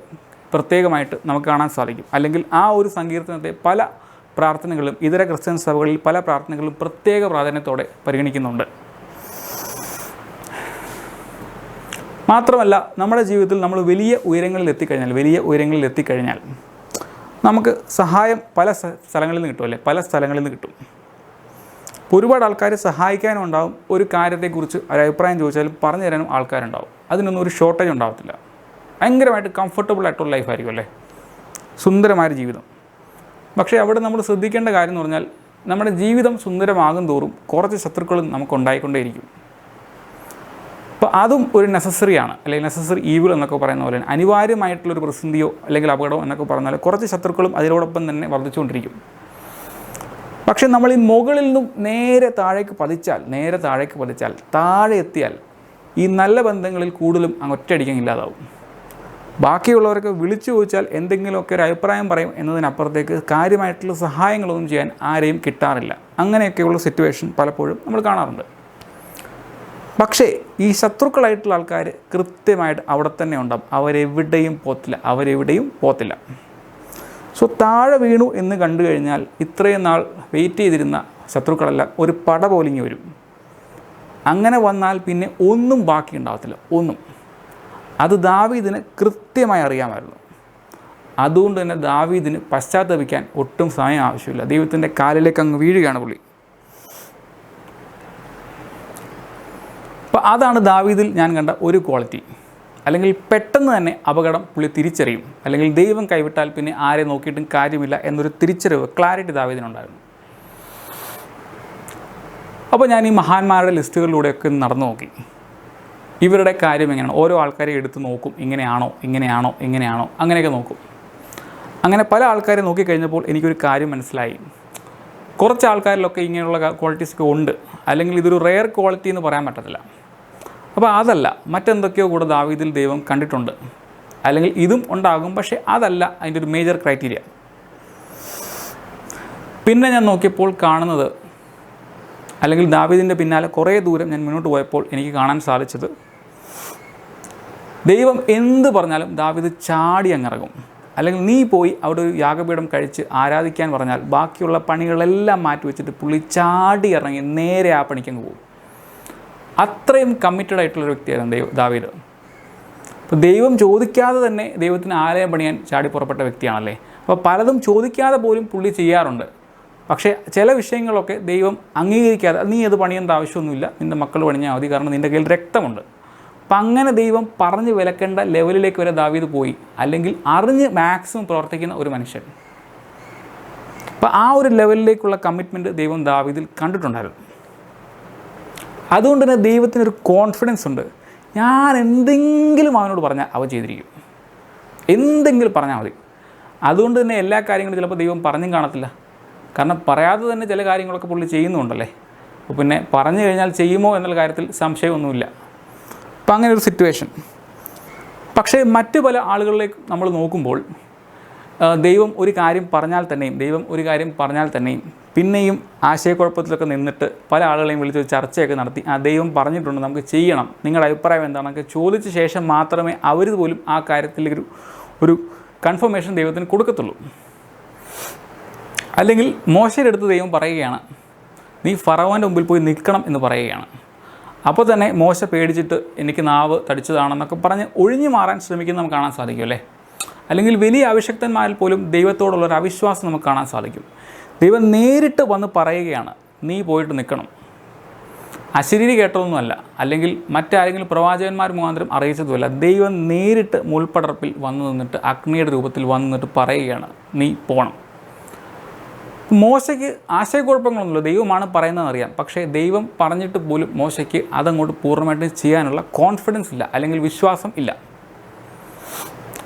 പ്രത്യേകമായിട്ട് നമുക്ക് കാണാൻ സാധിക്കും. അല്ലെങ്കിൽ ആ ഒരു സങ്കീർത്തനത്തെ പല പ്രാർത്ഥനകളും ഇതര ക്രിസ്ത്യൻ സഭകളിൽ പല പ്രാർത്ഥനകളും പ്രത്യേക പ്രാധാന്യത്തോടെ പരിഗണിക്കുന്നുണ്ട്. മാത്രമല്ല, നമ്മുടെ ജീവിതത്തിൽ നമ്മൾ വലിയ ഉയരങ്ങളിൽ എത്തിക്കഴിഞ്ഞാൽ നമുക്ക് സഹായം പല സ്ഥലങ്ങളിൽ നിന്ന് കിട്ടുമല്ലേ, പല സ്ഥലങ്ങളിൽ നിന്ന് കിട്ടും. ഒരുപാട് ആൾക്കാർ സഹായിക്കാനും ഉണ്ടാവും. ഒരു കാര്യത്തെക്കുറിച്ച് ഒരു അഭിപ്രായം ചോദിച്ചാലും പറഞ്ഞു തരാനും ആൾക്കാരുണ്ടാവും. അതിനൊന്നും ഒരു ഷോർട്ടേജ് ഉണ്ടാകത്തില്ല. ഭയങ്കരമായിട്ട് കംഫർട്ടബിൾ ആയിട്ടുള്ള ലൈഫായിരിക്കും അല്ലേ, സുന്ദരമായൊരു ജീവിതം. പക്ഷേ അവിടെ നമ്മൾ ശ്രദ്ധിക്കേണ്ട കാര്യം എന്ന് പറഞ്ഞാൽ നമ്മുടെ ജീവിതം സുന്ദരമാകും തോറും കുറച്ച് ശത്രുക്കളും നമുക്ക് ഉണ്ടായിക്കൊണ്ടേയിരിക്കും. അപ്പോൾ അതും ഒരു നെസസറിയാണ്, അല്ലെങ്കിൽ നെസസറി ഈവിൾ എന്നൊക്കെ പറയുന്ന പോലെ അനിവാര്യമായിട്ടുള്ളൊരു പ്രതിസന്ധിയോ അല്ലെങ്കിൽ അപകടമോ എന്നൊക്കെ പറഞ്ഞാൽ കുറച്ച് ശത്രുക്കളും അതിനോടൊപ്പം തന്നെ വർദ്ധിച്ചുകൊണ്ടിരിക്കും. പക്ഷേ നമ്മൾ ഈ മുകളിൽ നിന്നും നേരെ താഴേക്ക് പതിച്ചാൽ താഴെ എത്തിയാൽ ഈ നല്ല ബന്ധങ്ങളിൽ കൂടുതലും അങ്ങ് ഒറ്റയടിക്കാൻ ഇല്ലാതാവും. ബാക്കിയുള്ളവരൊക്കെ വിളിച്ചു ചോദിച്ചാൽ എന്തെങ്കിലുമൊക്കെ ഒരു അഭിപ്രായം പറയും എന്നതിനപ്പുറത്തേക്ക് കാര്യമായിട്ടുള്ള സഹായങ്ങളൊന്നും ചെയ്യാൻ ആരെയും കിട്ടാറില്ല. അങ്ങനെയൊക്കെയുള്ള സിറ്റുവേഷൻ പലപ്പോഴും നമ്മൾ കാണാറുണ്ട്. പക്ഷേ ഈ ശത്രുക്കളായിട്ടുള്ള ആൾക്കാർ കൃത്യമായിട്ട് അവിടെ തന്നെ ഉണ്ടാവും, അവരെവിടെയും പോത്തില്ല. സോ താഴെ വീണു എന്ന് കണ്ടു കഴിഞ്ഞാൽ ഇത്രയും നാൾ വെയിറ്റ് ചെയ്തിരുന്ന ശത്രുക്കളെല്ലാം ഒരു പട പോലിങ്ങി വരും. അങ്ങനെ വന്നാൽ പിന്നെ ഒന്നും ബാക്കി ഉണ്ടാകത്തില്ല, ഒന്നും. അത് ദാവീദിന് കൃത്യമായി അറിയാമായിരുന്നു. അതുകൊണ്ട് തന്നെ ദാവീദിന് പശ്ചാത്തപിക്കാൻ ഒട്ടും സമയം ആവശ്യമില്ല. ദൈവത്തിൻ്റെ കാലിലേക്ക് അങ്ങ് വീഴുകയാണ് പുള്ളി. അപ്പോൾ അതാണ് ദാവീദിൽ ഞാൻ കണ്ട ഒരു ക്വാളിറ്റി. അല്ലെങ്കിൽ പെട്ടെന്ന് തന്നെ അപകടം പുള്ളി തിരിച്ചറിയും, അല്ലെങ്കിൽ ദൈവം കൈവിട്ടാൽ പിന്നെ ആരെ നോക്കിയിട്ടും കാര്യമില്ല എന്നൊരു തിരിച്ചറിവ്, ക്ലാരിറ്റി ദാവീദിനുണ്ടായിരുന്നു. അപ്പോൾ ഞാൻ ഈ മഹാന്മാരുടെ ലിസ്റ്റുകളിലൂടെയൊക്കെ നടന്നു നോക്കി, ഇവരുടെ കാര്യം എങ്ങനെയാണ്. ഓരോ ആൾക്കാരെ എടുത്ത് നോക്കും, ഇങ്ങനെയാണോ അങ്ങനെയൊക്കെ നോക്കും. അങ്ങനെ പല ആൾക്കാരെ നോക്കിക്കഴിഞ്ഞപ്പോൾ എനിക്കൊരു കാര്യം മനസ്സിലായി. കുറച്ച് ആൾക്കാരിലൊക്കെ ഇങ്ങനെയുള്ള ക്വാളിറ്റീസൊക്കെ ഉണ്ട്, അല്ലെങ്കിൽ ഇതൊരു റെയർ ക്വാളിറ്റി എന്ന് പറയാൻ പറ്റത്തില്ല. അപ്പോൾ അതല്ല, മറ്റെന്തൊക്കെയോ കൂടെ ദാവീദിൽ ദൈവം കണ്ടിട്ടുണ്ട്, അല്ലെങ്കിൽ ഇതും ഉണ്ടാകും. പക്ഷേ അതല്ല അതിൻ്റെ ഒരു മേജർ ക്രൈറ്റീരിയ. പിന്നെ ഞാൻ നോക്കിയപ്പോൾ കാണുന്നത്, അല്ലെങ്കിൽ ദാവീദിൻ്റെ പിന്നാലെ കുറേ ദൂരം ഞാൻ മുന്നോട്ട് പോയപ്പോൾ എനിക്ക് കാണാൻ സാധിച്ചത്, ദൈവം എന്ത് പറഞ്ഞാലും ദാവീദ് ചാടി അങ്ങിറങ്ങും. അല്ലെങ്കിൽ നീ പോയി അവിടെ ഒരു യാഗപീഠം കഴിച്ച് ആരാധിക്കാൻ പറഞ്ഞാൽ ബാക്കിയുള്ള പണികളെല്ലാം മാറ്റിവെച്ചിട്ട് പുള്ളി ചാടി ഇറങ്ങി നേരെ ആ പണിക്കങ്ങ് പോകും. അത്രയും കമ്മിറ്റഡ് ആയിട്ടുള്ളൊരു വ്യക്തിയായിരുന്നു ദാവീദ്. അപ്പോൾ ദൈവം ചോദിക്കാതെ തന്നെ ദൈവത്തിന് ആലയം പണിയാൻ ചാടി പുറപ്പെട്ട വ്യക്തിയാണല്ലേ. അപ്പോൾ പലതും ചോദിക്കാതെ പോലും പുള്ളി ചെയ്യാറുണ്ട്. പക്ഷേ ചില വിഷയങ്ങളൊക്കെ ദൈവം അംഗീകരിക്കാതെ, നീ അത് പണിയേണ്ട ആവശ്യമൊന്നുമില്ല, നിൻ്റെ മക്കൾ പണിഞ്ഞാൽ മതി, കാരണം നിൻ്റെ കയ്യിൽ രക്തമുണ്ട്. അപ്പം അങ്ങനെ ദൈവം പറഞ്ഞ് വിലക്കേണ്ട ലെവലിലേക്ക് വരെ ദാവീദ് പോയി, അല്ലെങ്കിൽ അറിഞ്ഞ് മാക്സിമം പ്രവർത്തിക്കുന്ന ഒരു മനുഷ്യൻ. അപ്പം ആ ഒരു ലെവലിലേക്കുള്ള കമ്മിറ്റ്മെൻറ്റ് ദൈവം ദാവീദിൽ കണ്ടിട്ടുണ്ടായിരുന്നു. അതുകൊണ്ട് തന്നെ ദൈവത്തിനൊരു കോൺഫിഡൻസ് ഉണ്ട്. ഞാൻ എന്തെങ്കിലും അവനോട് പറഞ്ഞാൽ അവൻ ചെയ്തിരിക്കും, എന്തെങ്കിലും പറഞ്ഞാൽ മതി. അതുകൊണ്ട് തന്നെ എല്ലാ കാര്യങ്ങളും ചിലപ്പോൾ ദൈവം പറഞ്ഞും കാണത്തില്ല, കാരണം പറയാതെ തന്നെ ചില കാര്യങ്ങളൊക്കെ പുള്ളി ചെയ്യുന്നുണ്ടല്ലേ. അപ്പോൾ പിന്നെ പറഞ്ഞു കഴിഞ്ഞാൽ ചെയ്യുമോ എന്നുള്ള കാര്യത്തിൽ സംശയമൊന്നുമില്ല. അപ്പം അങ്ങനെ ഒരു സിറ്റുവേഷൻ. പക്ഷേ മറ്റു പല ആളുകളിലേക്ക് നമ്മൾ നോക്കുമ്പോൾ ദൈവം ഒരു കാര്യം പറഞ്ഞാൽ തന്നെയും പിന്നെയും ആശയക്കുഴപ്പത്തിലൊക്കെ നിന്നിട്ട് പല ആളുകളെയും വിളിച്ച് ചർച്ചയൊക്കെ നടത്തി, ദൈവം പറഞ്ഞിട്ടുണ്ട് നമുക്ക് ചെയ്യണം, നിങ്ങളുടെ അഭിപ്രായം എന്താണെന്നൊക്കെ ചോദിച്ച ശേഷം മാത്രമേ അവർ പോലും ആ കാര്യത്തിൽ ഒരു കൺഫർമേഷൻ ദൈവത്തിന് കൊടുക്കത്തുള്ളൂ. അല്ലെങ്കിൽ മോശയുടെ അടുത്ത് ദൈവം പറയുകയാണ്, നീ ഫറവോൻ്റെ മുമ്പിൽ പോയി നിൽക്കണം എന്ന് പറയുകയാണ്. അപ്പോൾ തന്നെ മോശ പേടിച്ചിട്ട് എനിക്ക് നാവ് തടിച്ചതാണെന്നൊക്കെ പറഞ്ഞ് ഒഴിഞ്ഞു മാറാൻ ശ്രമിക്കുന്നത് നമുക്ക് കാണാൻ സാധിക്കും അല്ലേ. അല്ലെങ്കിൽ വലിയ അഭിഷക്തന്മാരിൽ പോലും ദൈവത്തോടുള്ളൊരു അവിശ്വാസം നമുക്ക് കാണാൻ സാധിക്കും. ദൈവം നേരിട്ട് വന്ന് പറയുകയാണ്, നീ പോയിട്ട് നിൽക്കണം. അശരീരി കേട്ടതൊന്നുമല്ല, അല്ലെങ്കിൽ മറ്റാരെങ്കിലും പ്രവാചകന്മാർ മുഖാന്തരം അറിയിച്ചതുമല്ല. ദൈവം നേരിട്ട് മുൾപ്പടർപ്പിൽ വന്നു നിന്നിട്ട് അഗ്നിയുടെ രൂപത്തിൽ വന്നു നിന്നിട്ട് പറയുകയാണ്, നീ പോകണം. മോശയ്ക്ക് ആശയക്കുഴപ്പങ്ങളൊന്നുമില്ല, ദൈവമാണ് പറയുന്നതെന്ന് അറിയാം. പക്ഷേ ദൈവം പറഞ്ഞിട്ട് പോലും മോശയ്ക്ക് അതങ്ങോട്ട് പൂർണ്ണമായിട്ടും ചെയ്യാനുള്ള കോൺഫിഡൻസ് ഇല്ല, അല്ലെങ്കിൽ വിശ്വാസം ഇല്ല.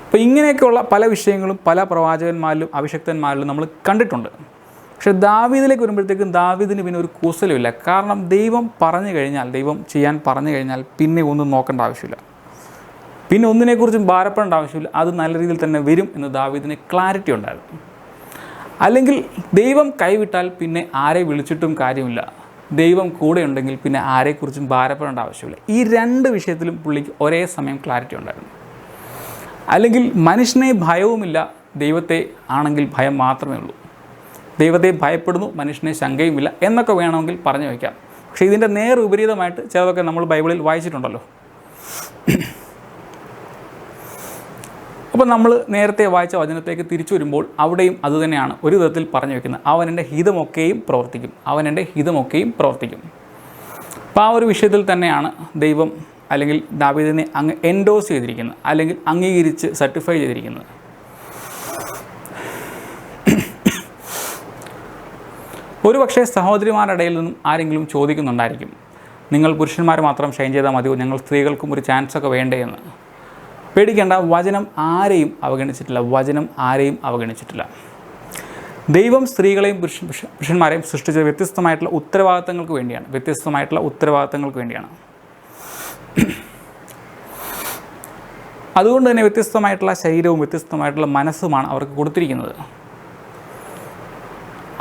അപ്പോൾ ഇങ്ങനെയൊക്കെയുള്ള പല വിഷയങ്ങളും പല പ്രവാചകന്മാരിലും അഭിഷക്തന്മാരിലും നമ്മൾ കണ്ടിട്ടുണ്ട്. പക്ഷേ ദാവീദിലേക്ക് വരുമ്പോഴത്തേക്കും ദാവീദിന് പിന്നെ ഒരു കൂസലുമില്ല. കാരണം ദൈവം പറഞ്ഞു കഴിഞ്ഞാൽ, ദൈവം ചെയ്യാൻ പറഞ്ഞു കഴിഞ്ഞാൽ പിന്നെ ഒന്നും നോക്കേണ്ട ആവശ്യമില്ല, പിന്നെ ഒന്നിനെക്കുറിച്ചും ഭാരപ്പെടേണ്ട ആവശ്യമില്ല. അത് നല്ല രീതിയിൽ തന്നെ വരും എന്ന് ദാവീദിന് ക്ലാരിറ്റി ഉണ്ടായിരുന്നു. അല്ലെങ്കിൽ ദൈവം കൈവിട്ടാൽ പിന്നെ ആരെ വിളിച്ചിട്ടും കാര്യമില്ല, ദൈവം കൂടെ ഉണ്ടെങ്കിൽ പിന്നെ ആരെക്കുറിച്ചും ഭാരപ്പെടേണ്ട ആവശ്യമില്ല. ഈ രണ്ട് വിഷയത്തിലും പുള്ളിക്ക് ഒരേ സമയം ക്ലാരിറ്റി ഉണ്ടായിരുന്നു. അല്ലെങ്കിൽ മനുഷ്യനെ ഭയവുമില്ല, ദൈവത്തെ ആണെങ്കിൽ ഭയം മാത്രമേ ഉള്ളൂ. ദൈവത്തെ ഭയപ്പെടുന്നു, മനുഷ്യനെ ശങ്കയുമില്ല എന്നൊക്കെ വേണമെങ്കിൽ പറഞ്ഞു വയ്ക്കാം. പക്ഷേ ഇതിൻ്റെ നേർ വിപരീതമായിട്ട് ചിലതൊക്കെ നമ്മൾ ബൈബിളിൽ വായിച്ചിട്ടുണ്ടല്ലോ. അപ്പോൾ നമ്മൾ നേരത്തെ വായിച്ച വചനത്തിലേക്ക് തിരിച്ചു വരുമ്പോൾ അവിടെയും അതുതന്നെയാണ് ഒരു വിധത്തിൽ പറഞ്ഞു വയ്ക്കുന്നത്, അവൻ എൻ്റെ ഹിതമൊക്കെയും പ്രവർത്തിക്കും. അപ്പോൾ ആ ഒരു വിഷയത്തിൽ തന്നെയാണ് ദൈവം, അല്ലെങ്കിൽ ദാവീദിനെ അങ്ങ് എൻഡോസ് ചെയ്തിരിക്കുന്നത്, അല്ലെങ്കിൽ അംഗീകരിച്ച് സർട്ടിഫൈ ചെയ്തിരിക്കുന്നത്. ഒരുപക്ഷെ സഹോദരിമാരുടെ ഇടയിൽ നിന്നും ആരെങ്കിലും ചോദിക്കുന്നുണ്ടായിരിക്കും, നിങ്ങൾ പുരുഷന്മാർ മാത്രം ഷൈൻ ചെയ്താൽ മതിയോ, ഞങ്ങൾ സ്ത്രീകൾക്കും ഒരു ചാൻസൊക്കെ വേണ്ടേ എന്ന്. പേടിക്കേണ്ട, വചനം ആരെയും അവഗണിച്ചിട്ടില്ല. വചനം ആരെയും അവഗണിച്ചിട്ടില്ല. ദൈവം സ്ത്രീകളെയും പുരുഷന്മാരെയും സൃഷ്ടിച്ചത് വ്യത്യസ്തമായിട്ടുള്ള ഉത്തരവാദിത്തങ്ങൾക്ക് വേണ്ടിയാണ്. അതുകൊണ്ട് തന്നെ വ്യത്യസ്തമായിട്ടുള്ള ശരീരവും വ്യത്യസ്തമായിട്ടുള്ള മനസ്സുമാണ് അവർക്ക് കൊടുത്തിരിക്കുന്നത്.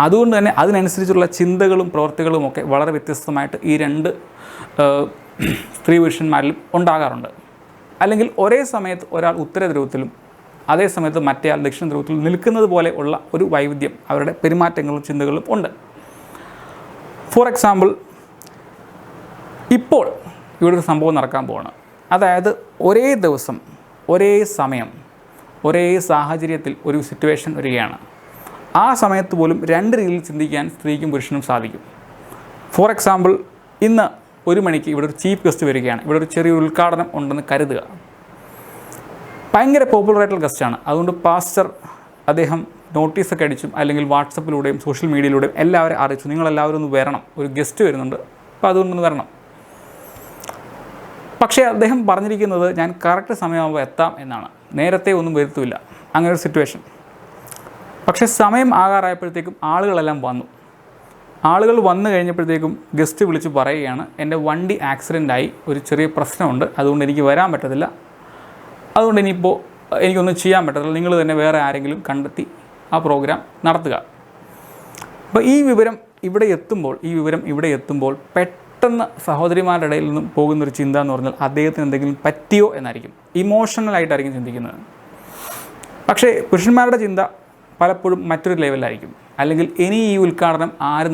അതുകൊണ്ട് തന്നെ അതിനനുസരിച്ചുള്ള ചിന്തകളും പ്രവൃത്തികളും ഒക്കെ വളരെ വ്യത്യസ്തമായിട്ട് ഈ രണ്ട് സ്ത്രീ പുരുഷന്മാരിലും ഉണ്ടാകാറുണ്ട്. അല്ലെങ്കിൽ ഒരേ സമയത്ത് ഒരാൾ ഉത്തര ധ്രുവത്തിലും അതേ സമയത്ത് മറ്റേയാൾ ദക്ഷിണ ധ്രുവത്തിലും നിൽക്കുന്നത് പോലെ ഉള്ള ഒരു വൈവിധ്യം അവരുടെ പെരുമാറ്റങ്ങളും ചിന്തകളും ഉണ്ട്. ഫോർ എക്സാമ്പിൾ, ഇപ്പോൾ ഇവിടെ ഒരു സംഭവം നടക്കാൻ പോവാണ്. അതായത് ഒരേ ദിവസം, ഒരേ സമയം, ഒരേ സാഹചര്യത്തിൽ ഒരു സിറ്റുവേഷൻ വരികയാണ്. ആ സമയത്ത് പോലും രണ്ട് രീതിയിൽ ചിന്തിക്കാൻ സ്ത്രീക്കും പുരുഷനും സാധിക്കും. ഫോർ എക്സാമ്പിൾ, ഇന്ന് 1 മണിക്ക് ഇവിടെ ഒരു ചീഫ് ഗസ്റ്റ് വരികയാണ്. ഇവിടെ ഒരു ചെറിയൊരു ഉദ്ഘാടനം ഉണ്ടെന്ന് കരുതുക. ഭയങ്കര പോപ്പുലറായിട്ടുള്ള ഗസ്റ്റാണ്. അതുകൊണ്ട് പാസ്റ്റർ അദ്ദേഹം നോട്ടീസൊക്കെ അടിച്ചും അല്ലെങ്കിൽ വാട്സപ്പിലൂടെയും സോഷ്യൽ മീഡിയയിലൂടെയും എല്ലാവരും അറിയിച്ചു, നിങ്ങളെല്ലാവരും ഒന്ന് വരണം, ഒരു ഗസ്റ്റ് വരുന്നുണ്ട്, അപ്പോൾ അതുകൊണ്ടൊന്ന് വരണം. പക്ഷേ അദ്ദേഹം പറഞ്ഞിരിക്കുന്നത് ഞാൻ കറക്റ്റ് സമയമാകുമ്പോൾ എത്താം എന്നാണ്. നേരത്തെ ഒന്നും വരുത്തില്ല. അങ്ങനെ ഒരു സിറ്റുവേഷൻ. പക്ഷേ സമയം ആകാറായപ്പോഴത്തേക്കും ആളുകളെല്ലാം വന്നു. ആളുകൾ വന്നു കഴിഞ്ഞപ്പോഴത്തേക്കും ഗസ്റ്റ് വിളിച്ച് പറയുകയാണ്, എൻ്റെ വണ്ടി ആക്സിഡൻ്റായി, ഒരു ചെറിയ പ്രശ്നമുണ്ട്, അതുകൊണ്ട് എനിക്ക് വരാൻ പറ്റത്തില്ല, അതുകൊണ്ട് ഇനിയിപ്പോൾ എനിക്കൊന്നും ചെയ്യാൻ പറ്റത്തില്ല, നിങ്ങൾ തന്നെ വേറെ ആരെങ്കിലും കണ്ടെത്തി ആ പ്രോഗ്രാം നടത്തുക. അപ്പോൾ ഈ വിവരം ഇവിടെ എത്തുമ്പോൾ പെട്ടെന്ന് സഹോദരിമാരുടെ ഇടയിൽ നിന്നും പോകുന്നൊരു ചിന്ത എന്ന് പറഞ്ഞാൽ അദ്ദേഹത്തിന് എന്തെങ്കിലും പറ്റിയോ എന്നായിരിക്കും. ഇമോഷണലായിട്ടായിരിക്കും ചിന്തിക്കുന്നത്. പക്ഷേ പുരുഷന്മാരുടെ ചിന്ത പലപ്പോഴും മറ്റൊരു ലെവലിലായിരിക്കും. അല്ലെങ്കിൽ ഇനി ഈ ഉദ്ഘാടനം ആര്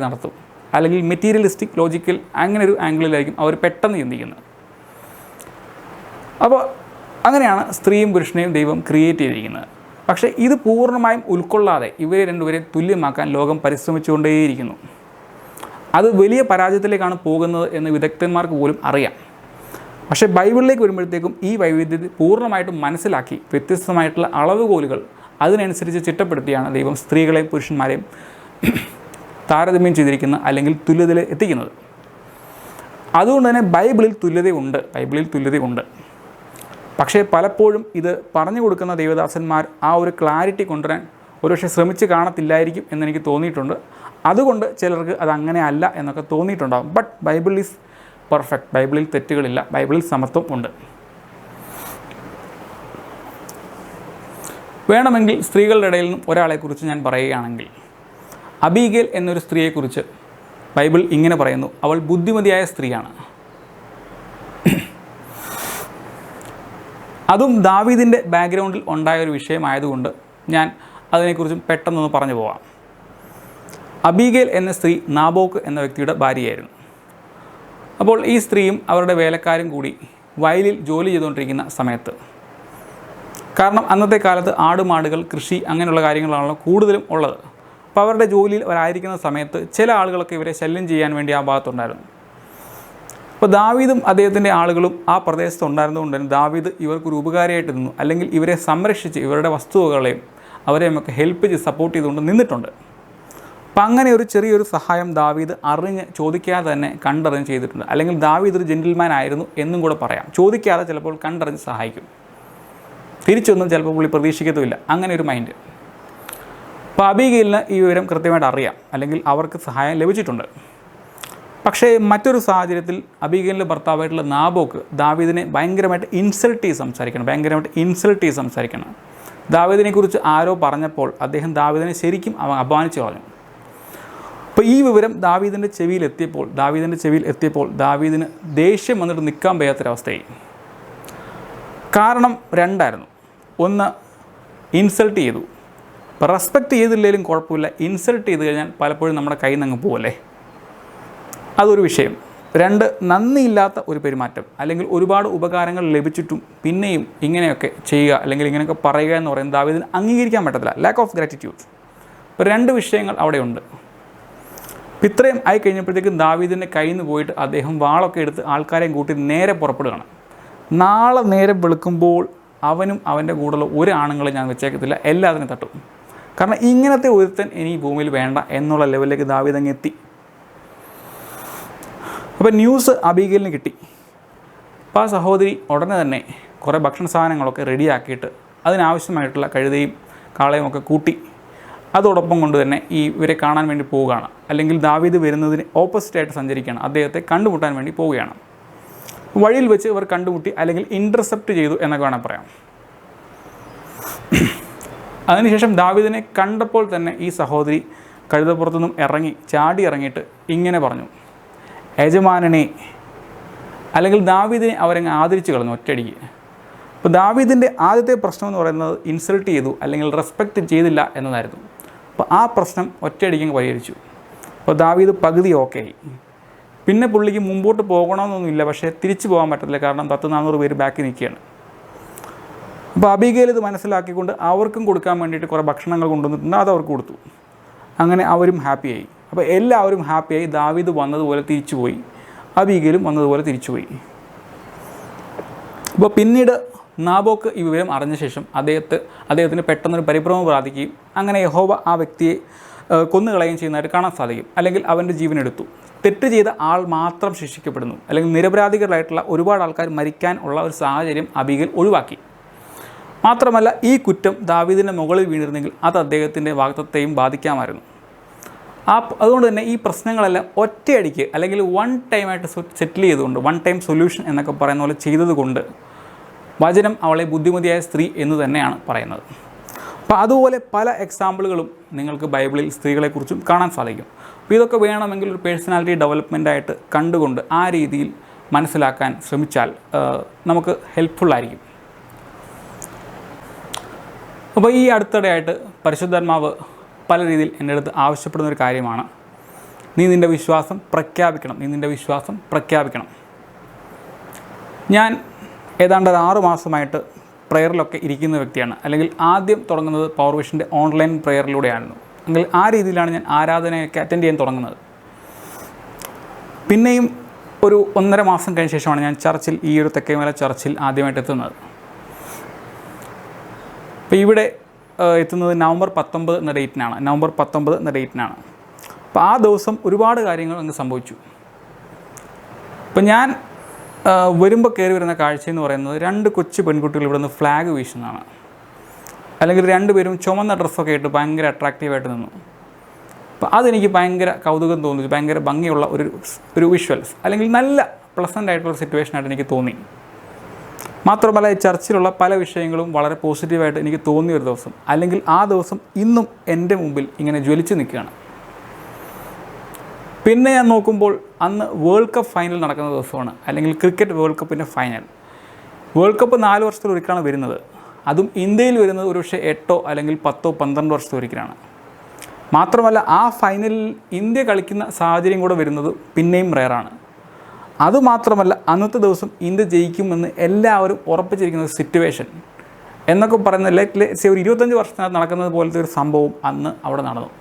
നടത്തും, അല്ലെങ്കിൽ മെറ്റീരിയലിസ്റ്റിക്, ലോജിക്കൽ, അങ്ങനെ ഒരു ആംഗിളിലായിരിക്കും അവർ പെട്ടെന്ന് ചിന്തിക്കുന്നത്. അപ്പോൾ അങ്ങനെയാണ് സ്ത്രീയും പുരുഷനെയും ദൈവം ക്രിയേറ്റ് ചെയ്തിരിക്കുന്നത്. പക്ഷേ ഇത് പൂർണ്ണമായും ഉൾക്കൊള്ളാതെ ഇവരെ രണ്ടുപേരെയും തുല്യമാക്കാൻ ലോകം പരിശ്രമിച്ചുകൊണ്ടേയിരിക്കുന്നു. അത് വലിയ പരാജയത്തിലേക്കാണ് പോകുന്നത് എന്ന് വിദഗ്ധന്മാർക്ക് പോലും അറിയാം. പക്ഷേ ബൈബിളിലേക്ക് വരുമ്പോഴത്തേക്കും ഈ വൈവിധ്യത്തെ പൂർണ്ണമായിട്ടും മനസ്സിലാക്കി വ്യത്യസ്തമായിട്ടുള്ള അളവുകോലുകൾ അതിനനുസരിച്ച് ചിട്ടപ്പെടുത്തിയാണ് ദൈവം സ്ത്രീകളെയും പുരുഷന്മാരെയും താരതമ്യം ചെയ്തിരിക്കുന്നത്, അല്ലെങ്കിൽ തുല്യതയിൽ എത്തിക്കുന്നത്. അതുകൊണ്ട് തന്നെ ബൈബിളിൽ തുല്യതയുണ്ട്. പക്ഷേ പലപ്പോഴും ഇത് പറഞ്ഞു കൊടുക്കുന്ന ദൈവദാസന്മാർ ആ ഒരു ക്ലാരിറ്റി കൊണ്ടുവരാൻ ഒരുപക്ഷെ ശ്രമിച്ച് കാണത്തില്ലായിരിക്കും എന്നെനിക്ക് തോന്നിയിട്ടുണ്ട്. അതുകൊണ്ട് ചിലർക്ക് അതങ്ങനെ അല്ല എന്നൊക്കെ തോന്നിയിട്ടുണ്ടാകും. But Bible is perfect. ബൈബിളിൽ തെറ്റുകളില്ല, ബൈബിളിൽ സമത്വം ഉണ്ട്. വേണമെങ്കിൽ സ്ത്രീകളുടെ ഇടയിൽ നിന്നും ഒരാളെക്കുറിച്ച് ഞാൻ പറയുകയാണെങ്കിൽ, അബീഗേൽ എന്നൊരു സ്ത്രീയെക്കുറിച്ച് ബൈബിൾ ഇങ്ങനെ പറയുന്നു, അവൾ ബുദ്ധിമതിയായ സ്ത്രീയാണ്. അതും ദാവീദിൻ്റെ ബാക്ക്ഗ്രൗണ്ടിൽ ഉണ്ടായൊരു വിഷയമായതുകൊണ്ട് ഞാൻ അതിനെക്കുറിച്ചും പെട്ടെന്നൊന്ന് പറഞ്ഞു പോവാം. അബീഗേൽ എന്ന സ്ത്രീ നാബോക്ക് എന്ന വ്യക്തിയുടെ ഭാര്യയായിരുന്നു. അപ്പോൾ ഈ സ്ത്രീയും അവരുടെ വേലക്കാരും കൂടി വയലിൽ ജോലി ചെയ്തുകൊണ്ടിരിക്കുന്ന സമയത്ത്, കാരണം അന്നത്തെ കാലത്ത് ആടുമാടുകൾ, കൃഷി, അങ്ങനെയുള്ള കാര്യങ്ങളാണല്ലോ കൂടുതലും ഉള്ളത്. അപ്പോൾ അവരുടെ ജോലിയിൽ അവരായിരിക്കുന്ന സമയത്ത് ചില ആളുകളൊക്കെ ഇവരെ ശല്യം ചെയ്യാൻ വേണ്ടി ആ ഭാഗത്തുണ്ടായിരുന്നു. അപ്പോൾ ദാവീദും അദ്ദേഹത്തിൻ്റെ ആളുകളും ആ പ്രദേശത്ത് ഉണ്ടായിരുന്നതുകൊണ്ട് തന്നെ ദാവീദ് ഇവർക്കൊരു ഉപകാരിയായിട്ട് നിന്നു, അല്ലെങ്കിൽ ഇവരെ സംരക്ഷിച്ച് ഇവരുടെ വസ്തുവകളെയും അവരെയുമൊക്കെ ഹെൽപ്പ് ചെയ്ത് സപ്പോർട്ട് ചെയ്തുകൊണ്ട് നിന്നിട്ടുണ്ട്. അപ്പം അങ്ങനെ ഒരു ചെറിയൊരു സഹായം ദാവീദ് അറിഞ്ഞ് ചോദിക്കാതെ തന്നെ കണ്ടറിഞ്ഞ് ചെയ്തിട്ടുണ്ട്. അല്ലെങ്കിൽ ദാവീദ് ഒരു ജെൻറ്റിൽമാൻ ആയിരുന്നു എന്നും കൂടെ പറയാം. ചോദിക്കാതെ ചിലപ്പോൾ കണ്ടറിഞ്ഞ് സഹായിക്കും. തിരിച്ചൊന്നും ചിലപ്പോൾ പുള്ളി പ്രതീക്ഷിക്കത്തുമില്ല. അങ്ങനെ ഒരു മൈൻഡ്. അപ്പോൾ അബീഗേലിന് ഈ വിവരം കൃത്യമായിട്ട് അറിയാം, അല്ലെങ്കിൽ അവർക്ക് സഹായം ലഭിച്ചിട്ടുണ്ട്. പക്ഷേ മറ്റൊരു സാഹചര്യത്തിൽ അബീഗേലിൻ്റെ ഭർത്താവായിട്ടുള്ള നാബോക്ക് ദാവീദിനെ ഭയങ്കരമായിട്ട് ഇൻസൾട്ട് ചെയ്ത് സംസാരിക്കണം. ദാവീദിനെക്കുറിച്ച് ആരോ പറഞ്ഞപ്പോൾ അദ്ദേഹം ദാവീദിനെ ശരിക്കും അപമാനിച്ചു കളഞ്ഞു. അപ്പോൾ ഈ വിവരം ദാവീദിൻ്റെ ചെവിയിൽ എത്തിയപ്പോൾ ദാവീദിന് ദേഷ്യം വന്നിട്ട് നിൽക്കാൻ വയ്യാത്തൊരവസ്ഥയായി. കാരണം രണ്ടായിരുന്നു. ഒന്ന്, ഇൻസൾട്ട് ചെയ്തു. റെസ്പെക്റ്റ് ചെയ്തില്ലെങ്കിലും കുഴപ്പമില്ല, ഇൻസൾട്ട് ചെയ്ത് കഴിഞ്ഞാൽ പലപ്പോഴും നമ്മുടെ കയ്യിൽ നിന്ന് അങ്ങ് പോവല്ലേ, അതൊരു വിഷയം. രണ്ട്, നന്ദിയില്ലാത്ത ഒരു പെരുമാറ്റം, അല്ലെങ്കിൽ ഒരുപാട് ഉപകാരങ്ങൾ ലഭിച്ചിട്ടും പിന്നെയും ഇങ്ങനെയൊക്കെ ചെയ്യുക, അല്ലെങ്കിൽ ഇങ്ങനെയൊക്കെ പറയുക എന്ന് പറയുന്നത് ദാവീദിന് അംഗീകരിക്കാൻ പറ്റത്തില്ല. Lack of gratitude. ഇപ്പോൾ രണ്ട് വിഷയങ്ങൾ അവിടെയുണ്ട്. ഇത്രയും ആയി കഴിഞ്ഞപ്പോഴത്തേക്കും ദാവീദിൻ്റെ കയ്യിൽ നിന്ന് പോയിട്ട് അദ്ദേഹം വാളൊക്കെ എടുത്ത് ആൾക്കാരെയും കൂട്ടി നേരെ പുറപ്പെടുകയാണ്. നാളെ നേരം വെളുക്കുമ്പോൾ അവനും അവൻ്റെ കൂടെയുള്ള ഒരു ആണുങ്ങളെ ഞാൻ വെച്ചേക്കത്തില്ല, എല്ലാത്തിനും തട്ടും. കാരണം ഇങ്ങനത്തെ ഒരുത്തൻ ഇനി ഭൂമിയിൽ വേണ്ട എന്നുള്ള ലെവലിലേക്ക് ദാവീദ് അങ്ങ് എത്തി. അപ്പോൾ ന്യൂസ് അബീഗയിലിന് കിട്ടി. അപ്പോൾ ആ സഹോദരി ഉടനെ തന്നെ കുറേ ഭക്ഷണ സാധനങ്ങളൊക്കെ റെഡിയാക്കിയിട്ട് അതിനാവശ്യമായിട്ടുള്ള കഴുതയും കാളയും ഒക്കെ കൂട്ടി അതോടൊപ്പം കൊണ്ട് തന്നെ ഇവരെ കാണാൻ വേണ്ടി പോവുകയാണ്. അല്ലെങ്കിൽ ദാവീദ് വരുന്നതിന് ഓപ്പോസിറ്റായിട്ട് സഞ്ചരിക്കുകയാണ്, അദ്ദേഹത്തെ കണ്ടുമുട്ടാൻ വേണ്ടി പോവുകയാണ്. വഴിയിൽ വെച്ച് ഇവർ കണ്ടുമുട്ടി, അല്ലെങ്കിൽ ഇൻ്റർസെപ്റ്റ് ചെയ്തു എന്നൊക്കെ വേണം പറയാം. അതിനുശേഷം ദാവീദിനെ കണ്ടപ്പോൾ തന്നെ ഈ സഹോദരി കഴുതപ്പുറത്തുനിന്നും ചാടി ഇറങ്ങിയിട്ട് ഇങ്ങനെ പറഞ്ഞു, യജമാനനെ, അല്ലെങ്കിൽ ദാവീദിനെ അവരങ്ങ് ആദരിച്ച് കളഞ്ഞു ഒറ്റയടിക്ക്. അപ്പോൾ ദാവീദിൻ്റെ ആദ്യത്തെ പ്രശ്നം എന്ന് പറയുന്നത് ഇൻസൾട്ട് ചെയ്തു അല്ലെങ്കിൽ റെസ്പെക്റ്റ് ചെയ്തില്ല എന്നതായിരുന്നു. അപ്പോൾ ആ പ്രശ്നം ഒറ്റയടിക്കങ്ങ് പരിഹരിച്ചു. അപ്പോൾ ദാവീദ് പകുതി ഓക്കെ ആയി. പിന്നെ പുള്ളിക്ക് മുമ്പോട്ട് പോകണമെന്നൊന്നുമില്ല, പക്ഷേ തിരിച്ചു പോകാൻ പറ്റത്തില്ല, കാരണം 100-400 പേര് ബാക്കി നിൽക്കുകയാണ്. അപ്പോൾ അബീഗയിൽ ഇത് മനസ്സിലാക്കിക്കൊണ്ട് അവർക്കും കൊടുക്കാൻ വേണ്ടിയിട്ട് കുറേ ഭക്ഷണങ്ങൾ കൊണ്ടുവന്നിട്ടുണ്ട്, അത് അവർക്ക് കൊടുത്തു. അങ്ങനെ അവരും ഹാപ്പിയായി. അപ്പോൾ എല്ലാവരും ഹാപ്പിയായി. ദാവീദ് വന്നതുപോലെ തിരിച്ചുപോയി, അബീഗയിലും വന്നതുപോലെ തിരിച്ചുപോയി. അപ്പോൾ പിന്നീട് നാബോക്ക് ഈ വിവരം അറിഞ്ഞ ശേഷം അദ്ദേഹത്തിന് പെട്ടെന്നൊരു പരിഭ്രമം ബാധിക്കുകയും അങ്ങനെ യഹോവ ആ വ്യക്തിയെ കൊന്നുകളയുകയും ചെയ്യുന്നതായിട്ട് കാണാൻ സാധിക്കും. അല്ലെങ്കിൽ അവൻ്റെ ജീവനെടുത്തു. തെറ്റ് ചെയ്ത ആൾ മാത്രം ശിക്ഷിക്കപ്പെടുന്നു, അല്ലെങ്കിൽ നിരപരാധികളായിട്ടുള്ള ഒരുപാട് ആൾക്കാർ മരിക്കാൻ ഉള്ള ഒരു സാഹചര്യം അബീഗയിൽ ഒഴിവാക്കി. മാത്രമല്ല ഈ കുറ്റം ദാവീദിൻ്റെ മുകളിൽ വീണിരുന്നെങ്കിൽ അത് അദ്ദേഹത്തിൻ്റെ വാഗ്ദത്തത്തെയും ബാധിക്കാമായിരുന്നു. അതുകൊണ്ട് തന്നെ ഈ പ്രശ്നങ്ങളെല്ലാം ഒറ്റയടിക്ക് അല്ലെങ്കിൽ വൺ ടൈമായിട്ട് സെറ്റിൽ ചെയ്തുകൊണ്ട്, വൺ ടൈം സൊല്യൂഷൻ എന്നൊക്കെ പറയുന്ന പോലെ ചെയ്തതുകൊണ്ട് വചനം അവളെ ബുദ്ധിമതിയായ സ്ത്രീ എന്ന് തന്നെയാണ് പറയുന്നത്. അപ്പോൾ അതുപോലെ പല എക്സാമ്പിളുകളും നിങ്ങൾക്ക് ബൈബിളിൽ സ്ത്രീകളെക്കുറിച്ചും കാണാൻ സാധിക്കും. അപ്പോൾ ഇതൊക്കെ വേണമെങ്കിൽ ഒരു പേഴ്സണാലിറ്റി ഡെവലപ്മെൻറ്റായിട്ട് കണ്ടുകൊണ്ട് ആ രീതിയിൽ മനസ്സിലാക്കാൻ ശ്രമിച്ചാൽ നമുക്ക് ഹെൽപ്ഫുള്ളായിരിക്കും. അപ്പോൾ ഈ അടുത്തിടെയായിട്ട് പരിശുദ്ധാത്മാവ് പല രീതിയിൽ എൻ്റെ അടുത്ത് ആവശ്യപ്പെടുന്നൊരു കാര്യമാണ്, നീ നിൻ്റെ വിശ്വാസം പ്രഖ്യാപിക്കണം. ഞാൻ ഏതാണ്ട് 6 മാസമായിട്ട് പ്രെയറിലൊക്കെ ഇരിക്കുന്ന വ്യക്തിയാണ്. അല്ലെങ്കിൽ ആദ്യം തുടങ്ങുന്നത് പവർ വിഷൻ്റെ ഓൺലൈൻ പ്രെയറിലൂടെയായിരുന്നു. എങ്കിൽ ആ രീതിയിലാണ് ഞാൻ ആരാധനയൊക്കെ അറ്റൻഡ് ചെയ്യാൻ തുടങ്ങുന്നത്. പിന്നെയും ഒരു 1.5 മാസം കഴിഞ്ഞ ശേഷമാണ് ഞാൻ ചർച്ചിൽ, ഈ ഒരു തെക്കേമല ചർച്ചിൽ ആദ്യമായിട്ട് എത്തുന്നത്. അപ്പോൾ ഇവിടെ എത്തുന്നത് നവംബർ 19 എന്ന ഡേറ്റിനാണ്. അപ്പോൾ ആ ദിവസം ഒരുപാട് കാര്യങ്ങൾ അങ്ങ് സംഭവിച്ചു. അപ്പോൾ ഞാൻ വരുമ്പോൾ കയറി വരുന്ന കാഴ്ച എന്ന് പറയുന്നത് 2 കൊച്ചു പെൺകുട്ടികൾ ഇവിടെ നിന്ന് ഫ്ലാഗ് വീശുന്നതാണ്. അല്ലെങ്കിൽ 2 പേരും ചുമന്ന ഡ്രസ്സൊക്കെ ഇട്ട് ഭയങ്കര അട്രാക്റ്റീവായിട്ട് നിന്നു. അപ്പോൾ അതെനിക്ക് ഭയങ്കര കൗതുകം തോന്നി, ഭയങ്കര ഭംഗിയുള്ള ഒരു വിഷ്വൽസ്, അല്ലെങ്കിൽ നല്ല പ്ലസൻ്റ് ആയിട്ടുള്ള സിറ്റുവേഷനായിട്ട് എനിക്ക് തോന്നി. മാത്രമല്ല ഈ ചർച്ചിലുള്ള പല വിഷയങ്ങളും വളരെ പോസിറ്റീവായിട്ട് എനിക്ക് തോന്നിയ ഒരു ദിവസം, അല്ലെങ്കിൽ ആ ദിവസം ഇന്നും എൻ്റെ മുമ്പിൽ ഇങ്ങനെ ജ്വലിച്ച് നിൽക്കുകയാണ്. പിന്നെ ഞാൻ നോക്കുമ്പോൾ അന്ന് വേൾഡ് കപ്പ് ഫൈനൽ നടക്കുന്ന ദിവസമാണ്, അല്ലെങ്കിൽ ക്രിക്കറ്റ് വേൾഡ് കപ്പിൻ്റെ ഫൈനൽ. വേൾഡ് കപ്പ് 4 വർഷത്തിലൊരിക്കലാണ് വരുന്നത്. അതും ഇന്ത്യയിൽ വരുന്നത് ഒരുപക്ഷെ 8 അല്ലെങ്കിൽ 10 12 വർഷത്തിലൊരിക്കലാണ്. മാത്രമല്ല ആ ഫൈനലിൽ ഇന്ത്യ കളിക്കുന്ന സാഹചര്യം കൂടെ വരുന്നത് പിന്നെയും റെയറാണ്. അതുമാത്രമല്ല അന്നത്തെ ദിവസം ഇന്ത്യ ജയിക്കുമെന്ന് എല്ലാവരും ഉറപ്പിച്ചിരിക്കുന്ന സിറ്റുവേഷൻ എന്നൊക്കെ പറയുന്ന ഒരു 25 വർഷത്തിനകത്ത് നടക്കുന്നത് പോലത്തെ ഒരു സംഭവം അന്ന് അവിടെ നടന്നു.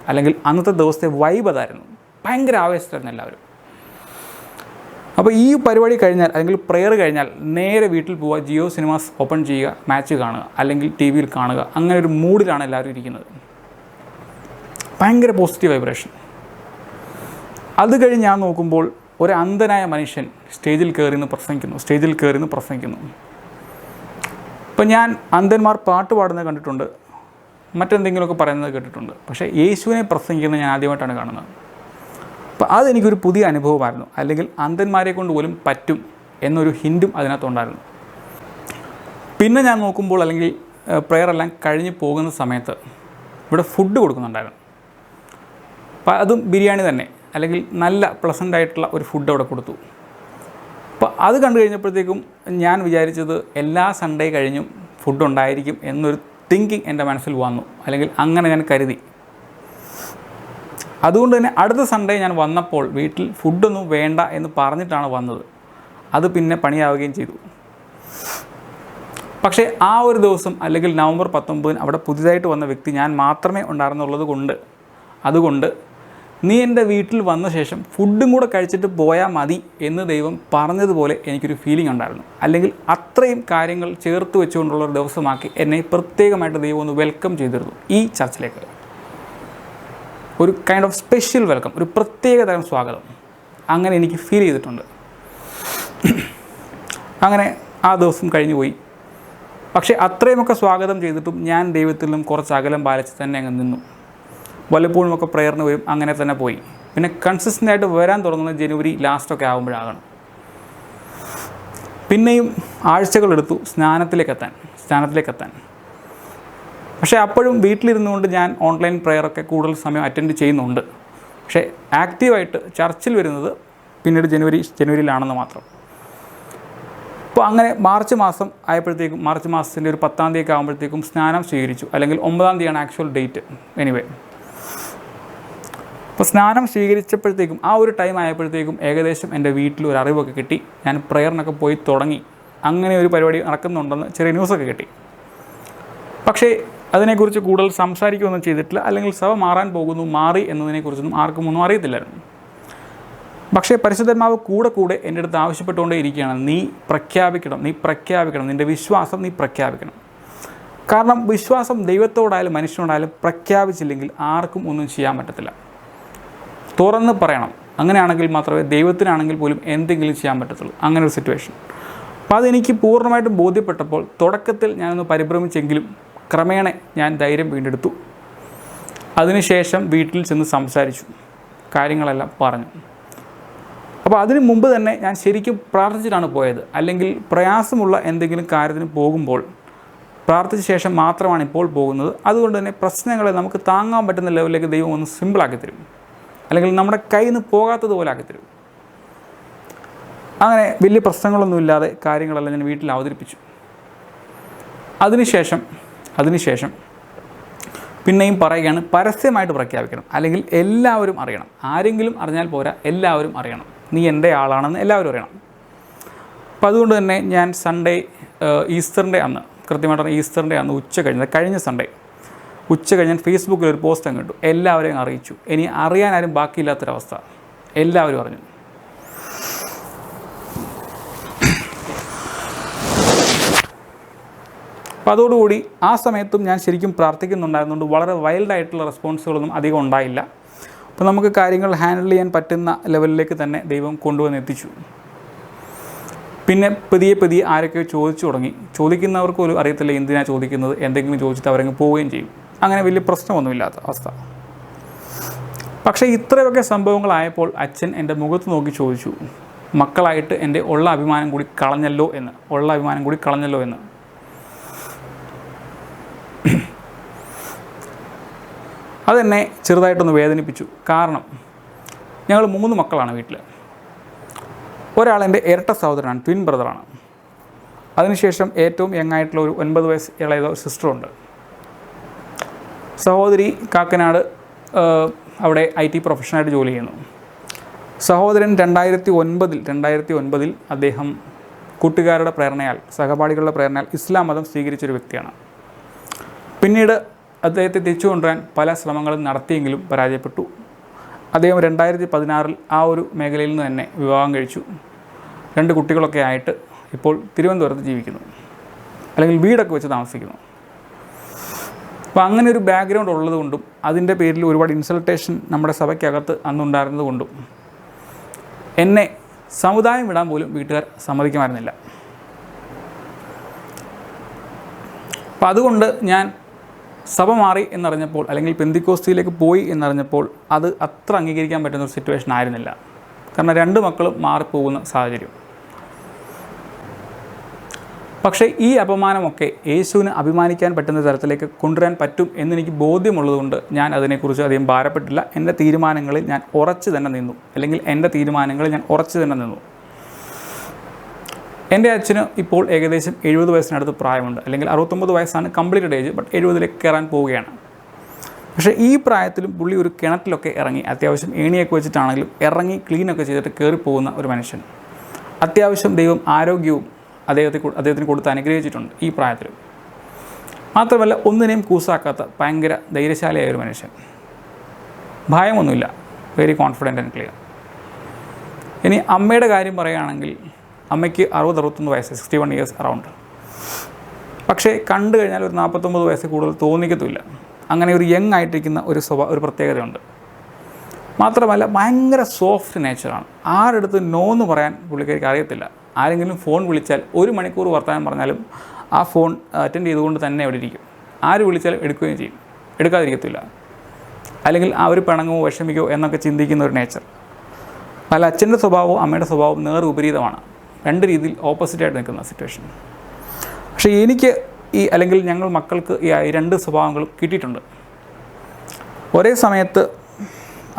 അല്ലെങ്കിൽ അന്നത്തെ ദിവസത്തെ വൈബ് അതായിരുന്നു. ഭയങ്കര ആവേശമായിരുന്നു എല്ലാവരും. അപ്പോൾ ഈ പരിപാടി കഴിഞ്ഞാൽ, അല്ലെങ്കിൽ പ്രെയർ കഴിഞ്ഞാൽ നേരെ വീട്ടിൽ പോവുക, ജിയോ സിനിമാസ് ഓപ്പൺ ചെയ്യുക, മാച്ച് കാണുക, അല്ലെങ്കിൽ ടി വിയിൽ കാണുക. അങ്ങനെ ഒരു മൂഡിലാണ് എല്ലാവരും ഇരിക്കുന്നത്. ഭയങ്കര പോസിറ്റീവ് വൈബ്രേഷൻ. അത് കഴിഞ്ഞ് ഞാൻ നോക്കുമ്പോൾ ഒരു അന്ധനായ മനുഷ്യൻ സ്റ്റേജിൽ കയറി പ്രസംഗിക്കുന്നു. ഇപ്പം ഞാൻ അന്ധന്മാർ പാട്ട് പാടുന്നത് കണ്ടിട്ടുണ്ട്, മറ്റെന്തെങ്കിലുമൊക്കെ പറയുന്നത് കേട്ടിട്ടുണ്ട്. പക്ഷേ യേശുവിനെ പ്രസംഗിക്കുന്നത് ഞാൻ ആദ്യമായിട്ടാണ് കാണുന്നത്. അപ്പോൾ അതെനിക്കൊരു പുതിയ അനുഭവമായിരുന്നു. അല്ലെങ്കിൽ അന്ധന്മാരെ കൊണ്ട് പോലും പറ്റും എന്നൊരു ഹിൻറ്റും അതിനകത്തുണ്ടായിരുന്നു. പിന്നെ ഞാൻ നോക്കുമ്പോൾ, അല്ലെങ്കിൽ പ്രെയർ എല്ലാം കഴിഞ്ഞ് പോകുന്ന സമയത്ത് ഇവിടെ ഫുഡ് കൊടുക്കുന്നുണ്ടായിരുന്നു. അപ്പോൾ അതും ബിരിയാണി തന്നെ, അല്ലെങ്കിൽ നല്ല പ്ലസൻ്റ് ആയിട്ടുള്ള ഒരു ഫുഡ് അവിടെ കൊടുത്തു. അപ്പോൾ അത് കണ്ടു കഴിഞ്ഞപ്പോഴത്തേക്കും ഞാൻ വിചാരിച്ചത് എല്ലാ സൺഡേ കഴിഞ്ഞും ഫുഡ് ഉണ്ടായിരിക്കും എന്നൊരു തിങ്കിങ് എൻ്റെ മനസ്സിൽ വന്നു, അല്ലെങ്കിൽ അങ്ങനെ ഞാൻ കരുതി. അതുകൊണ്ട് തന്നെ അടുത്ത സൺഡേ ഞാൻ വന്നപ്പോൾ വീട്ടിൽ ഫുഡൊന്നും വേണ്ട എന്ന് പറഞ്ഞിട്ടാണ് വന്നത്. അത് പിന്നെ പണിയാവുകയും ചെയ്തു. പക്ഷേ ആ ഒരു ദിവസം, അല്ലെങ്കിൽ നവംബർ 19 അവിടെ പുതിയതായിട്ട് വന്ന വ്യക്തി ഞാൻ മാത്രമേ ഉണ്ടായിരുന്നുള്ളത് കൊണ്ട്, അതുകൊണ്ട് നീ എൻ്റെ വീട്ടിൽ വന്ന ശേഷം ഫുഡും കൂടെ കഴിച്ചിട്ട് പോയാൽ മതി എന്ന് ദൈവം പറഞ്ഞതുപോലെ എനിക്കൊരു ഫീലിംഗ് ഉണ്ടായിരുന്നു. അല്ലെങ്കിൽ അത്രയും കാര്യങ്ങൾ ചേർത്ത് വെച്ചുകൊണ്ടുള്ളൊരു ദിവസമാക്കി എന്നെ പ്രത്യേകമായിട്ട് ദൈവം ഒന്ന് വെൽക്കം ചെയ്തിരുന്നു ഈ ചർച്ചിലേക്ക്. ഒരു കൈൻഡ് ഓഫ് സ്പെഷ്യൽ വെൽക്കം, ഒരു പ്രത്യേക തരം സ്വാഗതം അങ്ങനെ എനിക്ക് ഫീൽ ചെയ്തിട്ടുണ്ട്. അങ്ങനെ ആ ദിവസം കഴിഞ്ഞു പോയി. പക്ഷേ അത്രയുമൊക്കെ സ്വാഗതം ചെയ്തിട്ടും ഞാൻ ദൈവത്തിൽ നിന്നും കുറച്ച് അകലം പാലിച്ച് തന്നെ അങ്ങ് നിന്നു. വല്ലപ്പോഴുമൊക്കെ പ്രേയറിന് വരും, അങ്ങനെ തന്നെ പോയി. പിന്നെ കൺസിസ്റ്റൻ്റ് ആയിട്ട് വരാൻ തുടങ്ങുന്നത് ജനുവരി ലാസ്റ്റൊക്കെ ആകുമ്പോഴാകണം. പിന്നെയും ആഴ്ചകളെടുത്തു സ്നാനത്തിലേക്കെത്താൻ. പക്ഷേ അപ്പോഴും വീട്ടിലിരുന്നുകൊണ്ട് ഞാൻ ഓൺലൈൻ പ്രെയറൊക്കെ കൂടുതൽ സമയം അറ്റൻഡ് ചെയ്യുന്നുണ്ട്. പക്ഷേ ആക്റ്റീവായിട്ട് ചർച്ചിൽ വരുന്നത് പിന്നീട് ജനുവരിയിലാണെന്ന് മാത്രം. അപ്പോൾ അങ്ങനെ മാർച്ച് മാസത്തിൻ്റെ ഒരു 10-ാം തീയതി ആകുമ്പോഴത്തേക്കും സ്നാനം സ്വീകരിച്ചു. അല്ലെങ്കിൽ 9-ാം തീയതിയാണ് ആക്ച്വൽ ഡേറ്റ്. എനിവേ, അപ്പോൾ സ്നാനം സ്വീകരിച്ചപ്പോഴത്തേക്കും ആ ഒരു ടൈം ആയപ്പോഴത്തേക്കും ഏകദേശം എൻ്റെ വീട്ടിൽ ഒരു അറിവൊക്കെ കിട്ടി. ഞാൻ പ്രെയറിനൊക്കെ പോയി തുടങ്ങി, അങ്ങനെ ഒരു പരിപാടി നടക്കുന്നുണ്ടെന്ന് ചെറിയ ന്യൂസൊക്കെ കിട്ടി. പക്ഷേ അതിനെക്കുറിച്ച് കൂടുതൽ സംസാരിക്കുകയൊന്നും ചെയ്തിട്ടില്ല. അല്ലെങ്കിൽ സഭ മാറി എന്നതിനെക്കുറിച്ചൊന്നും ആർക്കും ഒന്നും അറിയത്തില്ലായിരുന്നു. പക്ഷേ പരിശുദ്ധാത്മാവ് കൂടെ എൻ്റെ അടുത്ത് ആവശ്യപ്പെട്ടുകൊണ്ടേ ഇരിക്കുകയാണ്, നീ പ്രഖ്യാപിക്കണം, നിൻ്റെ വിശ്വാസം നീ പ്രഖ്യാപിക്കണം. കാരണം വിശ്വാസം ദൈവത്തോടായാലും മനുഷ്യനോടായാലും പ്രഖ്യാപിച്ചില്ലെങ്കിൽ ആർക്കും ഒന്നും ചെയ്യാൻ പറ്റത്തില്ല. തുറന്ന് പറയണം. അങ്ങനെയാണെങ്കിൽ മാത്രമേ ദൈവത്തിനാണെങ്കിൽ പോലും എന്തെങ്കിലും ചെയ്യാൻ പറ്റത്തുള്ളൂ. അങ്ങനെ ഒരു സിറ്റുവേഷൻ. അപ്പോൾ അതെനിക്ക് പൂർണ്ണമായിട്ടും ബോധ്യപ്പെട്ടപ്പോൾ തുടക്കത്തിൽ ഞാനൊന്ന് പരിഭ്രമിച്ചെങ്കിലും ക്രമേണ ഞാൻ ധൈര്യം വീണ്ടെടുത്തു. അതിനുശേഷം വീട്ടിൽ ചെന്ന് സംസാരിച്ചു, കാര്യങ്ങളെല്ലാം പറഞ്ഞു. അപ്പോൾ അതിന് മുമ്പ് തന്നെ ഞാൻ ശരിക്കും പ്രാർത്ഥിച്ചിട്ടാണ് പോയത്. അല്ലെങ്കിൽ പ്രയാസമുള്ള എന്തെങ്കിലും കാര്യത്തിന് പോകുമ്പോൾ പ്രാർത്ഥിച്ച ശേഷം മാത്രമാണ് ഇപ്പോൾ പോകുന്നത്. അതുകൊണ്ട് തന്നെ പ്രശ്നങ്ങളെ നമുക്ക് താങ്ങാൻ പറ്റുന്ന ലെവലിലേക്ക് ദൈവം ഒന്ന് സിമ്പിളാക്കി തരും, അല്ലെങ്കിൽ നമ്മുടെ കയ്യിൽ നിന്ന് പോകാത്തതുപോലെ ആക്കിത്തരും. അങ്ങനെ വലിയ പ്രശ്നങ്ങളൊന്നുമില്ലാതെ കാര്യങ്ങളെല്ലാം ഞാൻ വീട്ടിൽ അവതരിപ്പിച്ചു. അതിനുശേഷം പിന്നെയും പറയുകയാണ്, പരസ്യമായിട്ട് പ്രഖ്യാപിക്കണം, അല്ലെങ്കിൽ എല്ലാവരും അറിയണം. ആരെങ്കിലും അറിഞ്ഞാൽ പോരാ, എല്ലാവരും അറിയണം. നീ എൻ്റെ ആളാണെന്ന് എല്ലാവരും അറിയണം. അപ്പോൾ അതുകൊണ്ട് തന്നെ ഞാൻ ഈസ്റ്ററിൻ്റെ അന്ന്, കൃത്യമായിട്ട് ഈസ്റ്ററിൻ്റെ അന്ന് കഴിഞ്ഞ സൺഡേ ഉച്ച കഴിഞ്ഞ് ഞാൻ ഫേസ്ബുക്കിൽ ഒരു പോസ്റ്റ് അങ്ങ് ഇട്ടു. എല്ലാവരെയും അറിയിച്ചു. ഇനി അറിയാൻ ആരും ബാക്കിയില്ലാത്തൊരവസ്ഥ. എല്ലാവരും അറിഞ്ഞു. അപ്പോൾ അതോടുകൂടി ആ സമയത്തും ഞാൻ ശരിക്കും പ്രാർത്ഥിക്കുന്നുണ്ടായിരുന്നുകൊണ്ട് വളരെ വൈൽഡായിട്ടുള്ള റെസ്പോൺസുകളൊന്നും അധികം ഉണ്ടായില്ല. അപ്പോൾ നമുക്ക് കാര്യങ്ങൾ ഹാൻഡിൽ ചെയ്യാൻ പറ്റുന്ന ലെവലിലേക്ക് തന്നെ ദൈവം കൊണ്ടുവന്ന് എത്തിച്ചു. പിന്നെ പതിയെ ആരൊക്കെയോ ചോദിച്ചു തുടങ്ങി. ചോദിക്കുന്നവർക്ക് പോലും അറിയത്തില്ല എന്തിനാണ് ചോദിക്കുന്നത്. എന്തെങ്കിലും ചോദിച്ചിട്ട് അവരങ്ങ് പോവുകയും ചെയ്യും. അങ്ങനെ വലിയ പ്രശ്നമൊന്നുമില്ലാത്ത അവസ്ഥ. പക്ഷേ ഇത്രയൊക്കെ സംഭവങ്ങളായപ്പോൾ അച്ഛൻ എൻ്റെ മുഖത്ത് നോക്കി ചോദിച്ചു, മക്കളായിട്ട് എൻ്റെ ഉള്ള അഭിമാനം കൂടി കളഞ്ഞല്ലോ എന്ന്. അതെന്നെ ചെറുതായിട്ടൊന്ന് വേദനിപ്പിച്ചു. കാരണം ഞങ്ങൾ 3 മക്കളാണ് വീട്ടിൽ. ഒരാൾ എൻ്റെ ഇരട്ട സഹോദരനാണ്, ട്വിൻ ബ്രദറാണ്. അതിനുശേഷം ഏറ്റവും യങ്ങായിട്ടുള്ള ഒരു 9 വയസ്സ് ഇളയ സിസ്റ്ററുണ്ട്. സഹോദരി കാക്കനാട് അവിടെ IT പ്രൊഫഷണലായിട്ട് ജോലി ചെയ്യുന്നു. സഹോദരൻ 2009 അദ്ദേഹം കൂട്ടുകാരുടെ പ്രേരണയാൽ, സഹപാഠികളുടെ പ്രേരണയാൽ ഇസ്ലാം മതം സ്വീകരിച്ചൊരു വ്യക്തിയാണ്. പിന്നീട് അദ്ദേഹത്തെ തിരിച്ചു കൊണ്ടുവരാൻ പല ശ്രമങ്ങളും നടത്തിയെങ്കിലും പരാജയപ്പെട്ടു. അദ്ദേഹം 2016 ആ ഒരു മേഖലയിൽ നിന്ന് തന്നെ വിവാഹം കഴിച്ചു. 2 കുട്ടികളൊക്കെ ആയിട്ട് ഇപ്പോൾ തിരുവനന്തപുരത്ത് ജീവിക്കുന്നു, അല്ലെങ്കിൽ വീടൊക്കെ വെച്ച് താമസിക്കുന്നു. അപ്പോൾ അങ്ങനെ ഒരു ബാക്ക്ഗ്രൗണ്ട് ഉള്ളതുകൊണ്ടും അതിൻ്റെ പേരിൽ ഒരുപാട് ഇൻസൾട്ടേഷൻ നമ്മുടെ സഭയ്ക്കകത്ത് അന്നുണ്ടായിരുന്നത് കൊണ്ടും എന്നെ സമുദായം വിടാൻ പോലും വീട്ടുകാർ സമ്മതിക്കുമായിരുന്നില്ല. അപ്പോൾ അതുകൊണ്ട് ഞാൻ സഭ മാറി എന്നറിഞ്ഞപ്പോൾ, അല്ലെങ്കിൽ പെന്തിക്കോസ്തിയിലേക്ക് പോയി എന്നറിഞ്ഞപ്പോൾ അത് അത്ര അംഗീകരിക്കാൻ പറ്റുന്ന ഒരു സിറ്റുവേഷൻ ആയിരുന്നില്ല. കാരണം 2 മക്കളും മാറിപ്പോകുന്ന സാഹചര്യം. പക്ഷേ ഈ അപമാനമൊക്കെ യേശുവിന് അഭിമാനിക്കാൻ പറ്റുന്ന തരത്തിലേക്ക് കൊണ്ടുവരാൻ പറ്റും എന്നെനിക്ക് ബോധ്യമുള്ളതുകൊണ്ട് ഞാൻ അതിനെക്കുറിച്ച് അധികം ഭാരപ്പെട്ടില്ല. എൻ്റെ തീരുമാനങ്ങളിൽ ഞാൻ ഉറച്ചു തന്നെ നിന്നു. എൻ്റെ അച്ഛന് ഇപ്പോൾ ഏകദേശം 70 വയസ്സിനടുത്ത് പ്രായമുണ്ട്, അല്ലെങ്കിൽ 69 വയസ്സാണ് കംപ്ലീറ്റഡ് ഏജ്, ബട്ട് 70-ലേക്ക് കയറാൻ പോവുകയാണ്. പക്ഷേ ഈ പ്രായത്തിലും പുള്ളി ഒരു കിണറ്റിലൊക്കെ ഇറങ്ങി, അത്യാവശ്യം ഏണിയൊക്കെ വെച്ചിട്ടാണെങ്കിലും ഇറങ്ങി ക്ലീനൊക്കെ ചെയ്തിട്ട് കയറിപ്പോകുന്ന ഒരു മനുഷ്യൻ. അത്യാവശ്യം ദൈവം ആരോഗ്യവും അദ്ദേഹത്തിന് കൊടുത്ത് അനുഗ്രഹിച്ചിട്ടുണ്ട് ഈ പ്രായത്തിൽ. മാത്രമല്ല ഒന്നിനെയും കൂസാക്കാത്ത ഭയങ്കര ധൈര്യശാലിയായ ഒരു മനുഷ്യൻ. ഭയമൊന്നുമില്ല. Very confident and clear. ഇനി അമ്മയുടെ കാര്യം പറയുകയാണെങ്കിൽ അമ്മയ്ക്ക് 60-61 വയസ്സ്, 61 ഇയേഴ്സ് അറൗണ്ട്. പക്ഷേ കണ്ടു കഴിഞ്ഞാൽ ഒരു 49 വയസ്സ് കൂടുതൽ തോന്നിക്കത്തില്ല. അങ്ങനെ ഒരു യങ് ആയിട്ടിരിക്കുന്ന ഒരു പ്രത്യേകതയുണ്ട്. മാത്രമല്ല ഭയങ്കര സോഫ്റ്റ് നേച്ചറാണ്. ആരെടുത്ത് നോ എന്ന് പറയാൻ പുള്ളിക്കാരിക്ക് അറിയത്തില്ല. ആരെങ്കിലും ഫോൺ വിളിച്ചാൽ 1 മണിക്കൂർ വർത്തമാനം പറഞ്ഞാലും ആ ഫോൺ അറ്റൻഡ് ചെയ്തുകൊണ്ട് തന്നെ അവിടെ ഇരിക്കും. ആര് വിളിച്ചാലും എടുക്കുകയും ചെയ്യും, എടുക്കാതിരിക്കത്തില്ല. അല്ലെങ്കിൽ ആ ഒരു പിണങ്ങോ വിഷമിക്കോ എന്നൊക്കെ ചിന്തിക്കുന്ന ഒരു നേച്ചർ. പല അച്ഛൻ്റെ സ്വഭാവവും അമ്മയുടെ സ്വഭാവവും നേർ വിപരീതമാണ്. 2 രീതിയിൽ ഓപ്പോസിറ്റായിട്ട് നിൽക്കുന്ന സിറ്റുവേഷൻ. പക്ഷേ എനിക്ക് അല്ലെങ്കിൽ ഞങ്ങൾ മക്കൾക്ക് ഈ 2 സ്വഭാവങ്ങളും കിട്ടിയിട്ടുണ്ട്. ഒരേ സമയത്ത്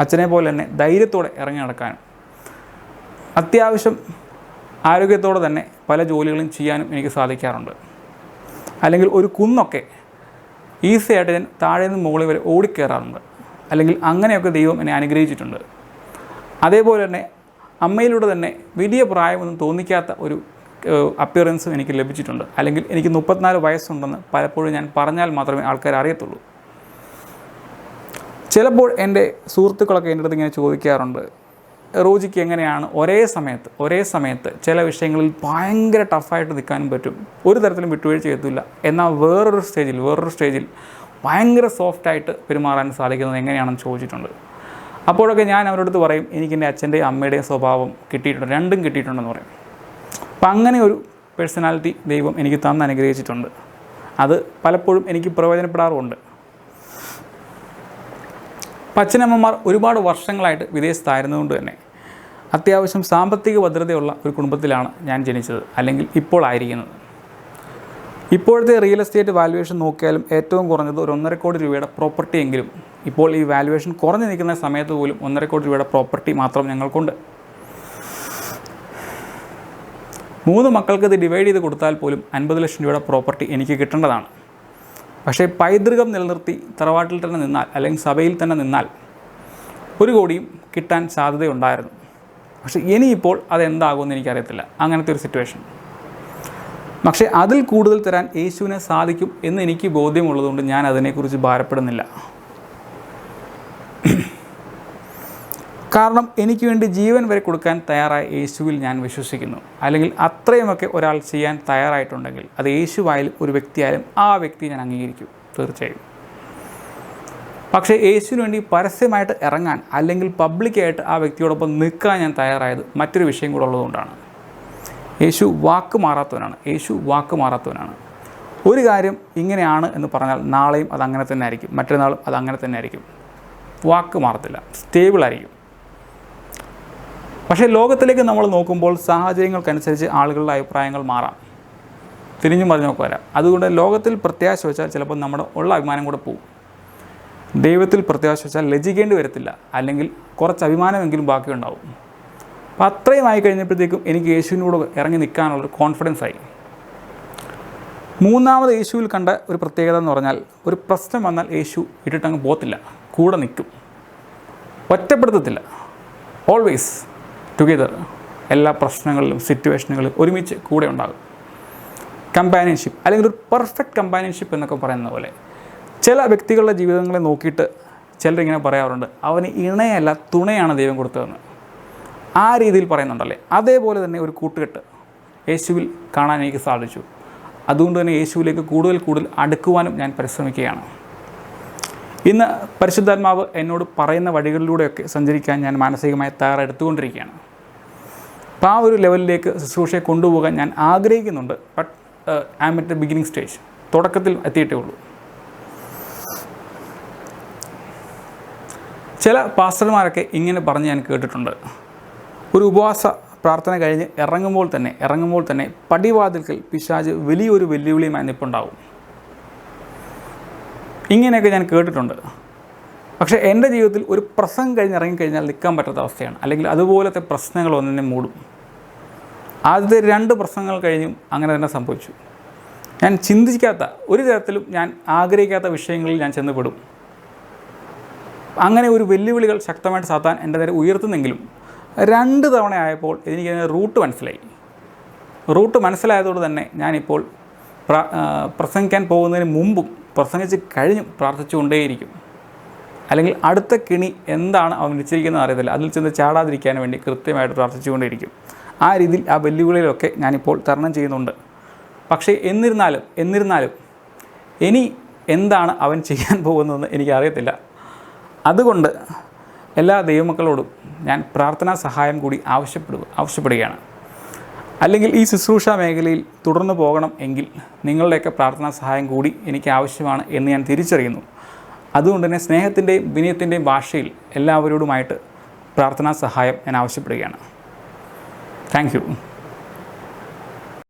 അച്ഛനെ പോലെ തന്നെ ധൈര്യത്തോടെ ഇറങ്ങി നടക്കാനും അത്യാവശ്യം ആരോഗ്യത്തോടെ തന്നെ പല ജോലികളും ചെയ്യാനും എനിക്ക് സാധിക്കാറുണ്ട്. അല്ലെങ്കിൽ ഒരു കുന്നൊക്കെ ഈസി ആയിട്ട് ഞാൻ താഴെ നിന്ന് മുകളിൽ വരെ ഓടിക്കയറാറുണ്ട്. അല്ലെങ്കിൽ അങ്ങനെയൊക്കെ ദൈവം എന്നെ അനുഗ്രഹിച്ചിട്ടുണ്ട്. അതേപോലെ തന്നെ അമ്മയിലൂടെ തന്നെ വലിയ പ്രായമൊന്നും തോന്നിക്കാത്ത ഒരു അപ്പിയറൻസും എനിക്ക് ലഭിച്ചിട്ടുണ്ട്. അല്ലെങ്കിൽ എനിക്ക് 34 വയസ്സുണ്ടെന്ന് പലപ്പോഴും ഞാൻ പറഞ്ഞാൽ മാത്രമേ ആൾക്കാർ അറിയത്തുള്ളൂ. ചിലപ്പോൾ എൻ്റെ സുഹൃത്തുക്കളൊക്കെ എൻ്റെ അടുത്ത് ഇങ്ങനെ ചോദിക്കാറുണ്ട്, റോജിക്ക് എങ്ങനെയാണ് ഒരേ സമയത്ത് ചില വിഷയങ്ങളിൽ ഭയങ്കര ടഫായിട്ട് നിൽക്കാനും പറ്റും, ഒരു തരത്തിലും വിട്ടുവീഴ്ച ചെയ്യത്തില്ല, എന്നാൽ വേറൊരു സ്റ്റേജിൽ ഭയങ്കര സോഫ്റ്റായിട്ട് പെരുമാറാൻ സാധിക്കുന്നത് എങ്ങനെയാണെന്ന് ചോദിച്ചിട്ടുണ്ട്. അപ്പോഴൊക്കെ ഞാൻ അവരോട് പറയും, എനിക്ക് എൻ്റെ അച്ഛൻ്റെയും അമ്മയുടെയും സ്വഭാവം കിട്ടിയിട്ടുണ്ട്, 2ഉം കിട്ടിയിട്ടുണ്ടെന്ന് പറയും. അപ്പം അങ്ങനെ ഒരു പേഴ്സണാലിറ്റി ദൈവം എനിക്ക് തന്ന് അനുഗ്രഹിച്ചിട്ടുണ്ട്. അത് പലപ്പോഴും എനിക്ക് പ്രയോജനപ്പെടാറുമുണ്ട്. അച്ഛനമ്മമാർ ഒരുപാട് വർഷങ്ങളായിട്ട് വിദേശത്തായിരുന്നതുകൊണ്ട് തന്നെ അത്യാവശ്യം സാമ്പത്തിക ഭദ്രതയുള്ള ഒരു കുടുംബത്തിലാണ് ഞാൻ ജനിച്ചത്, അല്ലെങ്കിൽ ഇപ്പോൾ ആയിരിക്കുന്നത്. ഇപ്പോഴത്തെ റിയൽ എസ്റ്റേറ്റ് വാല്യുവേഷൻ നോക്കിയാലും ഏറ്റവും കുറഞ്ഞത് ഒരു 1.5 കോടി രൂപയുടെ പ്രോപ്പർട്ടി എങ്കിലും, ഇപ്പോൾ ഈ വാല്യുവേഷൻ കുറഞ്ഞു നിൽക്കുന്ന സമയത്ത് പോലും 1.5 കോടി രൂപയുടെ പ്രോപ്പർട്ടി മാത്രം ഞങ്ങൾക്കുണ്ട്. 3 മക്കൾക്ക് ഇത് ഡിവൈഡ് ചെയ്ത് കൊടുത്താൽ പോലും 50 ലക്ഷം രൂപയുടെ പ്രോപ്പർട്ടി എനിക്ക് കിട്ടേണ്ടതാണ്. പക്ഷേ പൈതൃകം നിലനിർത്തി തറവാട്ടിൽ തന്നെ നിന്നാൽ, അല്ലെങ്കിൽ സഭയിൽ തന്നെ നിന്നാൽ 1 കോടിയും കിട്ടാൻ സാധ്യതയുണ്ടായിരുന്നു. പക്ഷേ ഇനിയിപ്പോൾ അതെന്താകുമെന്ന് എനിക്കറിയത്തില്ല, അങ്ങനത്തെ ഒരു സിറ്റുവേഷൻ. പക്ഷേ അതിൽ കൂടുതൽ തരാൻ യേശുവിനെ സാധിക്കും എന്ന് എനിക്ക് ബോധ്യമുള്ളതുകൊണ്ട് ഞാൻ അതിനെക്കുറിച്ച് ഭാരപ്പെടുന്നില്ല. കാരണം എനിക്ക് വേണ്ടി ജീവൻ വരെ കൊടുക്കാൻ തയ്യാറായ യേശുവിൽ ഞാൻ വിശ്വസിക്കുന്നു. അല്ലെങ്കിൽ അത്രയുമൊക്കെ ഒരാൾ ചെയ്യാൻ തയ്യാറായിട്ടുണ്ടെങ്കിൽ അത് യേശുവായാലും ഒരു വ്യക്തിയായാലും ആ വ്യക്തി ഞാൻ അംഗീകരിക്കും, തീർച്ചയായും. പക്ഷേ യേശുവിന് വേണ്ടി പരസ്യമായിട്ട് ഇറങ്ങാൻ അല്ലെങ്കിൽ പബ്ലിക്കായിട്ട് ആ വ്യക്തിയോടൊപ്പം നിൽക്കാൻ ഞാൻ തയ്യാറായത് മറ്റൊരു വിഷയം കൂടെ ഉള്ളതുകൊണ്ടാണ്. യേശു വാക്ക് മാറാത്തവനാണ്. ഒരു കാര്യം ഇങ്ങനെയാണ് എന്ന് പറഞ്ഞാൽ നാളെയും അത് അങ്ങനെ തന്നെ ആയിരിക്കും, മറ്റന്നാളും അത് അങ്ങനെ തന്നെ ആയിരിക്കും. വാക്ക് മാറത്തില്ല, സ്റ്റേബിളായിരിക്കും. പക്ഷേ ലോകത്തിലേക്ക് നമ്മൾ നോക്കുമ്പോൾ സാഹചര്യങ്ങൾക്കനുസരിച്ച് ആളുകളുടെ അഭിപ്രായങ്ങൾ മാറാം, തിരിഞ്ഞു മറിഞ്ഞൊക്കെ വരാം. അതുകൊണ്ട് ലോകത്തിൽ പ്രത്യാശ വെച്ചാൽ ചിലപ്പോൾ നമ്മുടെ ഉള്ള അഭിമാനം കൂടെ പോകും. ദൈവത്തിൽ പ്രത്യാശ വെച്ചാൽ ലജ്ജിക്കേണ്ടി വരത്തില്ല, അല്ലെങ്കിൽ കുറച്ച് അഭിമാനമെങ്കിലും ബാക്കിയുണ്ടാവും. അപ്പോൾ അത്രയും ആയി കഴിഞ്ഞപ്പോഴത്തേക്കും എനിക്ക് യേശുവിനോട് ഇറങ്ങി നിൽക്കാനുള്ളൊരു കോൺഫിഡൻസ് ആയി. 3ാമത് യേശുവിൽ കണ്ട ഒരു പ്രത്യേകത എന്ന് പറഞ്ഞാൽ, ഒരു പ്രശ്നം വന്നാൽ യേശു ഇട്ടിട്ടങ്ങ് പോകത്തില്ല, കൂടെ നിൽക്കും, ഒറ്റപ്പെടുത്തത്തില്ല. ഓൾവേസ് ടുഗെദർ, എല്ലാ പ്രശ്നങ്ങളിലും സിറ്റുവേഷനുകളിലും ഒരുമിച്ച് കൂടെ ഉണ്ടാകും. കമ്പാനിയൻഷിപ്പ്, അല്ലെങ്കിൽ ഒരു പെർഫെക്റ്റ് കമ്പാനിയൻഷിപ്പ് എന്നൊക്കെ പറയുന്ന പോലെ. ചില വ്യക്തികളുടെ ജീവിതങ്ങളെ നോക്കിയിട്ട് ചിലരിങ്ങനെ പറയാറുണ്ട്, അവന് ഇണയല്ല തുണയാണ് ദൈവം കൊടുത്തതെന്ന്. ആ രീതിയിൽ പറയുന്നുണ്ടല്ലേ, അതേപോലെ തന്നെ ഒരു കൂട്ടുകെട്ട് യേശുവിൽ കാണാൻ എനിക്ക് സാധിച്ചു. അതുകൊണ്ട് തന്നെ യേശുവിലേക്ക് കൂടുതൽ അടുക്കുവാനും ഞാൻ പരിശ്രമിക്കുകയാണ്. ഇന്ന് പരിശുദ്ധാത്മാവ് എന്നോട് പറയുന്ന വഴികളിലൂടെയൊക്കെ സഞ്ചരിക്കാൻ ഞാൻ മാനസികമായി തയ്യാറെടുത്തുകൊണ്ടിരിക്കുകയാണ്. അപ്പോൾ ആ ഒരു ലെവലിലേക്ക് ശുശ്രൂഷയെ കൊണ്ടുപോകാൻ ഞാൻ ആഗ്രഹിക്കുന്നുണ്ട്. But I am at the beginning stage, തുടക്കത്തിൽ എത്തിയിട്ടേ ഉള്ളൂ. ചില പാസ്റ്റർമാരൊക്കെ ഇങ്ങനെ പറഞ്ഞ് ഞാൻ കേട്ടിട്ടുണ്ട്, ഒരു ഉപവാസ പ്രാർത്ഥന കഴിഞ്ഞ് ഇറങ്ങുമ്പോൾ തന്നെ പടിവാതിൽക്കൽ പിശാച് വലിയൊരു വെല്ലുവിളിയുമായി നിൽപ്പുണ്ടാവും. ഇങ്ങനെയൊക്കെ ഞാൻ കേട്ടിട്ടുണ്ട്. പക്ഷേ എൻ്റെ ജീവിതത്തിൽ ഒരു പ്രസംഗം കഴിഞ്ഞ് ഇറങ്ങിക്കഴിഞ്ഞാൽ നിൽക്കാൻ പറ്റാത്ത അവസ്ഥയാണ്, അല്ലെങ്കിൽ അതുപോലത്തെ പ്രശ്നങ്ങൾ ഒന്നിനെ മൂടും. ആദ്യത്തെ 2 പ്രസംഗങ്ങൾ കഴിഞ്ഞും അങ്ങനെ തന്നെ സംഭവിച്ചു. ഞാൻ ചിന്തിക്കാത്ത ഒരു തരത്തിലും ഞാൻ ആഗ്രഹിക്കാത്ത വിഷയങ്ങളിൽ ഞാൻ ചെന്നുപെടും. അങ്ങനെ ഒരു വെല്ലുവിളികൾ ശക്തമായിട്ട് സാത്താൻ എൻ്റെ നേരെ ഉയർത്തുന്നെങ്കിലും 2 തവണ ആയപ്പോൾ എനിക്കതിന് റൂട്ട് മനസ്സിലായതോടെ തന്നെ ഞാനിപ്പോൾ പ്രസംഗിക്കാൻ പോകുന്നതിന് മുമ്പും പ്രസംഗിച്ച് കഴിഞ്ഞും പ്രാർത്ഥിച്ചുകൊണ്ടേയിരിക്കും. അല്ലെങ്കിൽ അടുത്ത കെണി എന്താണ് അവൻ വെച്ചിരിക്കുന്നത് അറിയത്തില്ല. അതിൽ ചെന്ന് ചാടാതിരിക്കാൻ വേണ്ടി കൃത്യമായിട്ട് പ്രാർത്ഥിച്ചുകൊണ്ടിരിക്കും. ആ രീതിയിൽ ആ വെല്ലുവിളികളൊക്കെ ഞാനിപ്പോൾ തരണം ചെയ്യുന്നുണ്ട്. പക്ഷേ എന്നിരുന്നാലും ഇനി എന്താണ് അവൻ ചെയ്യാൻ പോകുന്നതെന്ന് എനിക്കറിയത്തില്ല. അതുകൊണ്ട് എല്ലാ ദൈവമക്കളോടും ഞാൻ പ്രാർത്ഥനാ സഹായം കൂടി ആവശ്യപ്പെടുകയാണ്. അല്ലെങ്കിൽ ഈ ശുശ്രൂഷ മേഖലയിൽ തുടർന്നു പോകണം എങ്കിൽ നിങ്ങളുടെയൊക്കെ പ്രാർത്ഥനാ സഹായം കൂടി എനിക്ക് ആവശ്യമാണ് എന്ന് ഞാൻ തിരിച്ചറിയുന്നു. അതുകൊണ്ട് തന്നെ സ്നേഹത്തിൻ്റെയും വിനയത്തിൻ്റെയും ഭാഷയിൽ എല്ലാവരോടുമായിട്ട് പ്രാർത്ഥനാ സഹായം ഞാൻ ആവശ്യപ്പെടുകയാണ്. Thank you.